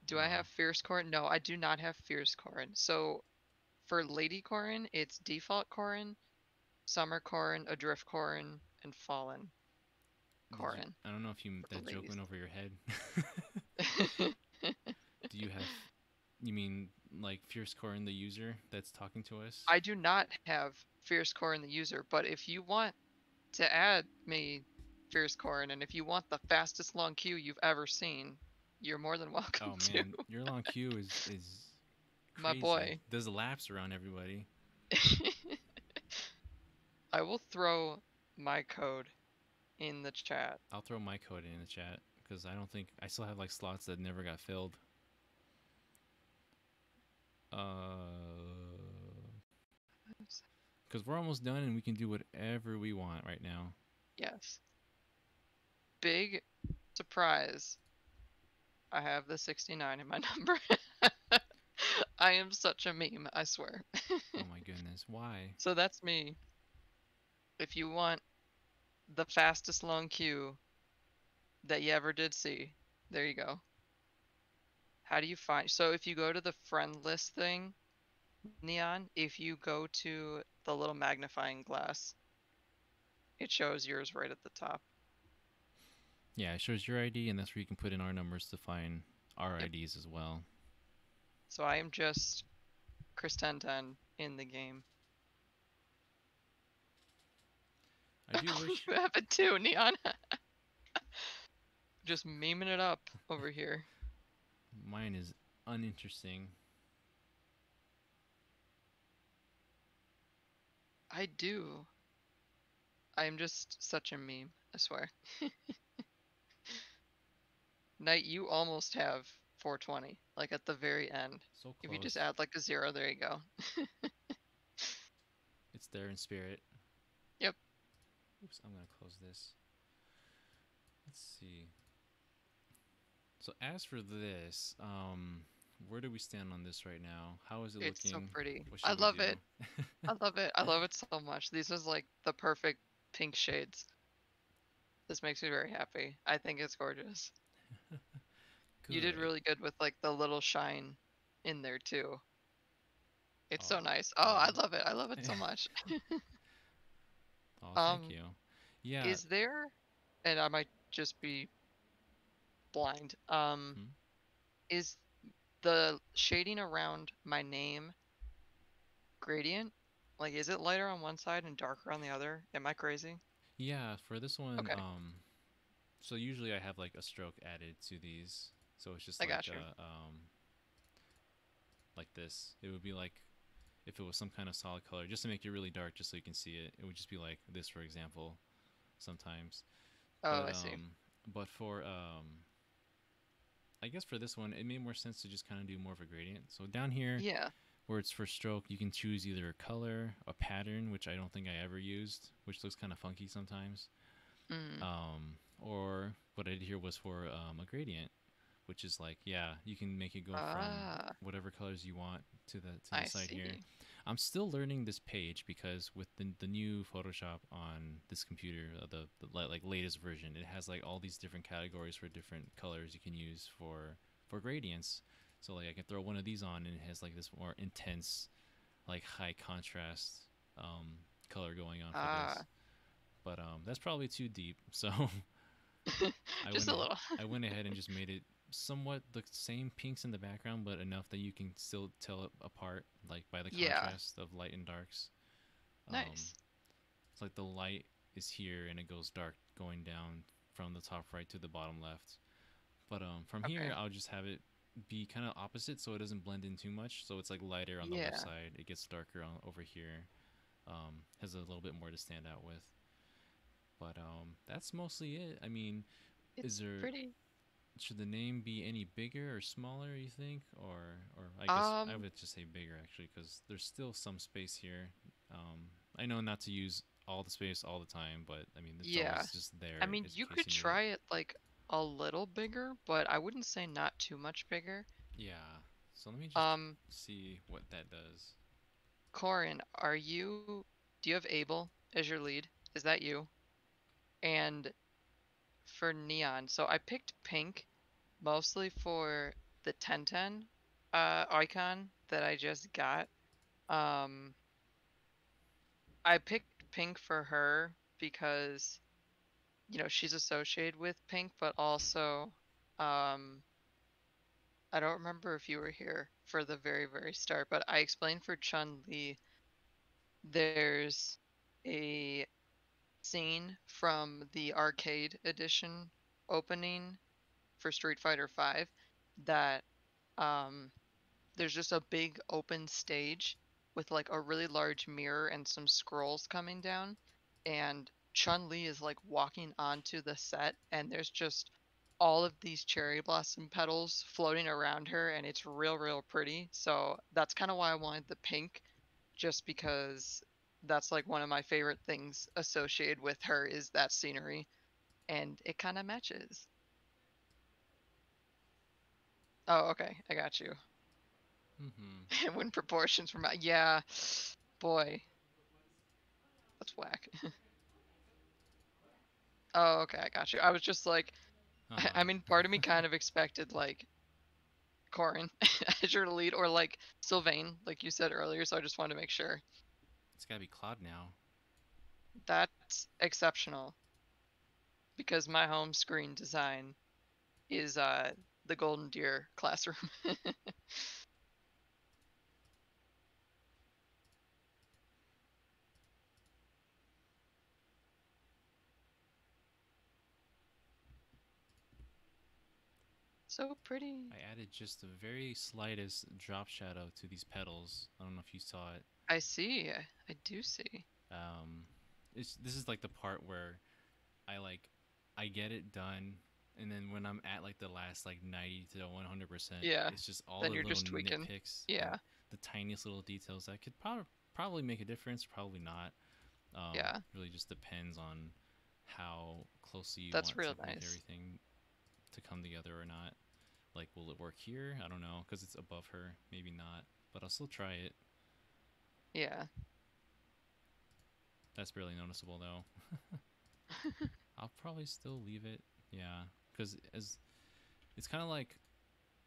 Do I uh, have Fierce Corrin? No, I do not have Fierce Corrin. So for Lady Corrin, it's Default Corrin, Summer Corrin, Adrift Corrin, and Fallen did you? Corrin I don't know if you for the that joke ladies. went over your head. Do you have? You mean like Fierce Core in the user that's talking to us? I do not have Fierce Corrin the user, but if you want to add me Fierce Corrin, and if you want the fastest long queue you've ever seen, you're more than welcome Oh to. man, your long queue is My crazy. boy. There's laps around everybody. I will throw my code in the chat. I'll throw my code in the chat because I don't think I still have like slots that never got filled. Because we're almost done and we can do whatever we want right now. Yes. Big surprise. I have the 69 in my number. I am such a meme, I swear. Oh my goodness, why? So that's me. If you want the fastest long queue that you ever did see, there you go. How do you find? So if you go to the friend list thing, Neon, if you go to the little magnifying glass, it shows yours right at the top. Yeah, it shows your ID and that's where you can put in our numbers to find our Yep. IDs as well. So I am just Chris 1010 in the game. I do wish You have it too, Neon. Just memeing it up over here. mine is uninteresting. I do. I am just such a meme, I swear. Knight, you almost have 420, like at the very end. So If you just close. add like a zero, there you go. It's there in spirit. Yep. Oops, I'm gonna close this. Let's see. So as for this, where do we stand on this right now? How is it It's so looking? pretty. What I should we love do? it. I love it. I love it so much. These is like the perfect pink shades. This makes me very happy. I think it's gorgeous. You did Good. really good with like the little shine in there too. It's Oh, so nice. Oh, I oh, love it. I love it so much. oh, thank Um, you. Yeah. is there, and I might just be blind. Hmm? Is the shading around my name gradient? Like, is it lighter on one side and darker on the other? Am I crazy? Yeah, for this one, Okay, so usually I have like a stroke added to these. So it's just I got you. like this. It would be like if it was some kind of solid color, just to make it really dark, just so you can see it. It would just be like this, for example, sometimes. Oh, But I see. but for I guess for this one, it made more sense to just kind of do more of a gradient. So down here, Yeah. where it's for stroke, you can choose either a color, a pattern, which I don't think I ever used, which looks kind of funky sometimes. Mm. Or what I did here was for a gradient, which is like, yeah, you can make it go from Ah, whatever colors you want to the I side here. see. I'm still learning this page because with the new Photoshop on this computer, like latest version, it has like all these different categories for different colors you can use for gradients. So like I can throw one of these on and it has like this more intense, like high contrast color going on for this. Ah, But that's probably too deep. So I Just went a ahead, little. I went ahead and just made it somewhat the same pinks in the background, but enough that you can still tell it apart, like by the Yeah. contrast of light and darks. Um, Nice. it's like the light is here and it goes dark going down from the top right to the bottom left. But from here, Okay. I'll just have it be kind of opposite, so it doesn't blend in too much. So it's like lighter on the left Yeah. side. It gets darker on over here. Has a little bit more to stand out with. But that's mostly it. I mean, is It's there pretty. should the name be any bigger or smaller? You think, or I guess I Um, would just say bigger actually, because there's still some space here. I know not to use all the space all the time, but I mean it's yeah. always just I there mean, in you case could you need it. try it like a little bigger, but I wouldn't say not too much bigger. Yeah. So let me just Um, see what that does. Corin, do you have Abel as your lead? Is that you? And for neon, so I picked pink mostly for the 1010 icon that I just got. Um, I picked pink for her because, she's associated with pink, but also, um, I don't remember if you were here for the very, very start, but I explained for Chun-Li, there's a scene from the arcade edition opening for Street Fighter 5 that um, there's just a big open stage with like a really large mirror and some scrolls coming down, and Chun-Li is like walking onto the set, and there's just all of these cherry blossom petals floating around her, and it's real, real pretty. So that's kind of why I wanted the pink, just because that's like one of my favorite things associated with her is that scenery, and it kind of matches. Oh, okay, I got you. Mm-hmm. When proportions from yeah, boy, that's whack. Oh, okay, I got you. I was just like, I mean, part of me Uh-huh. kind of expected like Corin as your lead, or like Sylvain, like you said earlier. So I just wanted to make sure. It's gotta be Cloud now. That's exceptional because my home screen design is the Golden Deer classroom. So pretty. I added just the very slightest drop shadow to these petals. I don't know if you saw it. I see. I do see. Um, this is like the part where I like I get it done, and then when I'm at like the last like 90 to 100%, Yeah. it's just all Then the you're little just tweaking. nitpicks and Yeah. the tiniest little details that could probably make a difference, probably not. Yeah. Really just depends on how closely you That's want to real make nice. everything to come together or not. Like, will it work here? I don't know, because it's above her. Maybe not, but I'll still try it. Yeah. That's barely noticeable though. I'll probably still leave it. Yeah, because as it's kind of like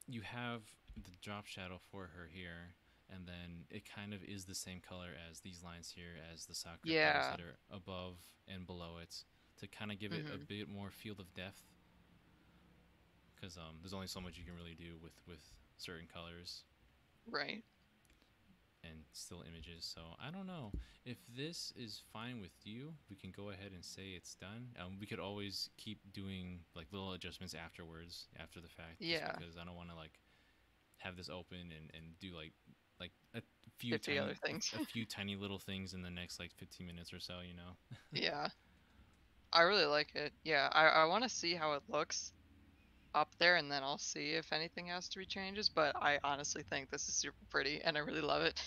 you have the drop shadow for her here, and then it kind of is the same color as these lines here, as the Sakura petals Yeah. that are above and below it, to kind of give it a Mhm. bit more field of depth. Because there's only so much you can really do with certain colors Right. and still images. So I don't know if this is fine with you. We can go ahead and say it's done. We could always keep doing like little adjustments afterwards, after the fact, just Yeah. because I don't want to like have this open and do like a few 50 other tiny things. a few tiny little things in the next like 15 minutes or so. You know. Yeah. I really like it. Yeah. I want to see how it looks up there, and then I'll see if anything has to be changes, but I honestly think this is super pretty and I really love it.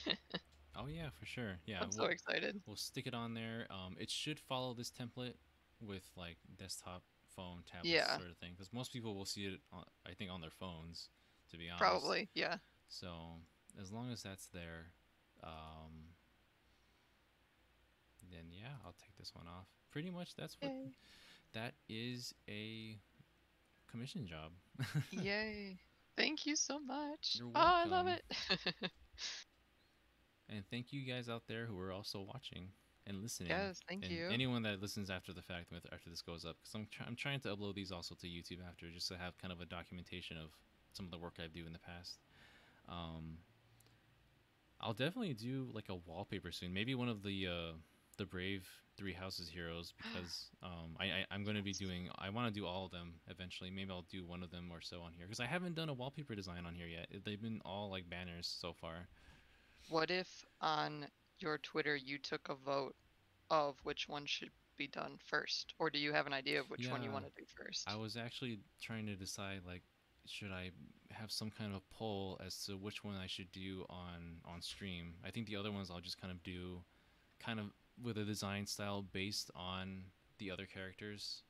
Oh yeah, for sure. Yeah, I'm so excited. we'll stick it on there. It should follow this template with like desktop, phone, tablets Yeah. sort of thing, because most people will see it, I think, on their phones, to be honest. Probably. Yeah. So as long as that's there, um, then yeah, I'll take this one off. Pretty much, Yay. that is a commission job. Yay. Thank you so much. You're Oh, I love welcome, it. and thank you guys out there who are also watching. and listening, Yes, thank and you. anyone that listens after the fact, after this goes up, because I'm trying to upload these also to YouTube after, just to have kind of a documentation of some of the work I do in the past. Um, I'll definitely do like a wallpaper soon. Maybe one of the Brave Three Houses heroes, because I'm going to be Yes. doing. I want to do all of them eventually. Maybe I'll do one of them or so on here, because I haven't done a wallpaper design on here yet. They've been all like banners so far. What if on your Twitter you took a vote of which one should be done first? Or do you have an idea of which one you Yeah, want to do I first? was actually trying to decide like should I have some kind of poll as to which one I should do on stream. I think the other ones I'll just kind of do kind of with a design style based on the other characters.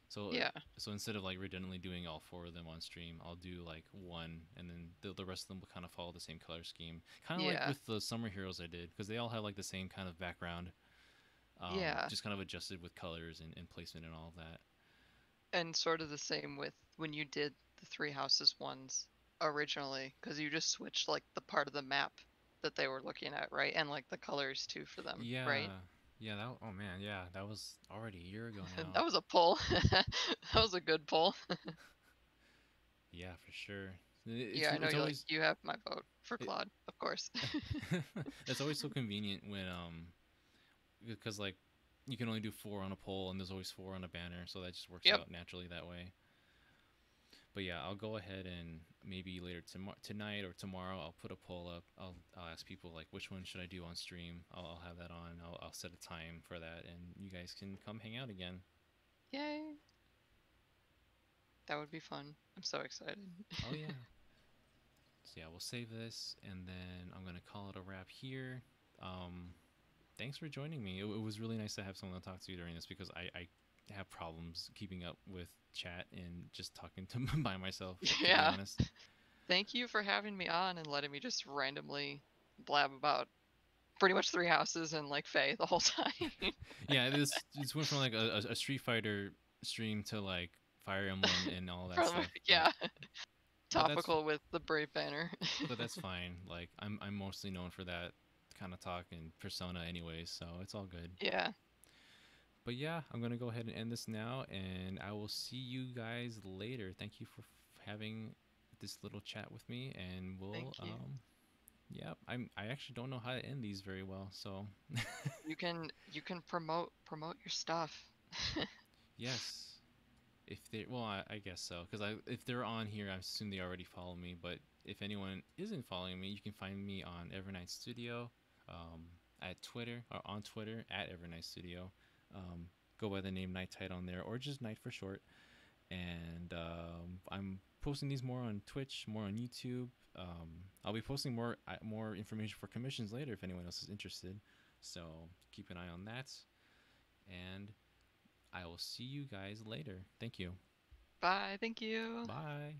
So Yeah. so instead of like redundantly doing all four of them on stream, I'll do like one, and then the rest of them will kind of follow the same color scheme. Kind of like Yeah. with the summer heroes I did, because they all have like the same kind of background, Yeah. just kind of adjusted with colors and placement and all of that. And sort of the same with when you did the Three Houses ones originally, because you just switched like the part of the map that they were looking at, right? And like the colors too for them, right? Yeah, yeah. That oh man, yeah. That was already a year ago now. That was a pull. That was a good pull. Yeah, for sure. Yeah, I know It's you're like, always you have my vote for it, Claude, of course. it's always so convenient when because like you can only do four on a poll and there's always four on a banner, so that just works Yep. out naturally that way. But yeah, I'll go ahead and maybe later tonight or tomorrow I'll put a poll up. I'll ask people like which one should I do on stream. I'll have that on. I'll set a time for that, and you guys can come hang out again. Yay. That would be fun. I'm so excited. Oh yeah. So yeah, we'll save this, and then I'm gonna call it a wrap here. Um, Thanks for joining me. It was really nice to have someone to talk to during this, because I have problems keeping up with chat and just talking to by myself, to be Yeah. honest. Thank you for having me on and letting me just randomly blab about pretty much Three Houses and like Faye the whole time. Yeah, this went from like a Street Fighter stream to like Fire Emblem and all that From stuff, yeah, but that's topical with the Brave Banner. but that's fine. Like I'm mostly known for that kind of talk and persona anyways, so it's all good. Yeah. But yeah, I'm gonna go ahead and end this now, and I will see you guys later. Thank you for having this little chat with me, and we'll Thank you. yeah, I actually don't know how to end these very well, so You can promote your stuff. yes. If they well, I guess so, because if they're on here, I assume they already follow me. But if anyone isn't following me, you can find me on Evernight Studio, um, at Twitter or on Twitter at Evernight Studio. Go by the name Night Tide on there, or just Night for short. And I'm posting these more on Twitch, more on YouTube. I'll be posting more information for commissions later if anyone else is interested. So keep an eye on that, and I will see you guys later. Thank you. Bye. Thank you. Bye.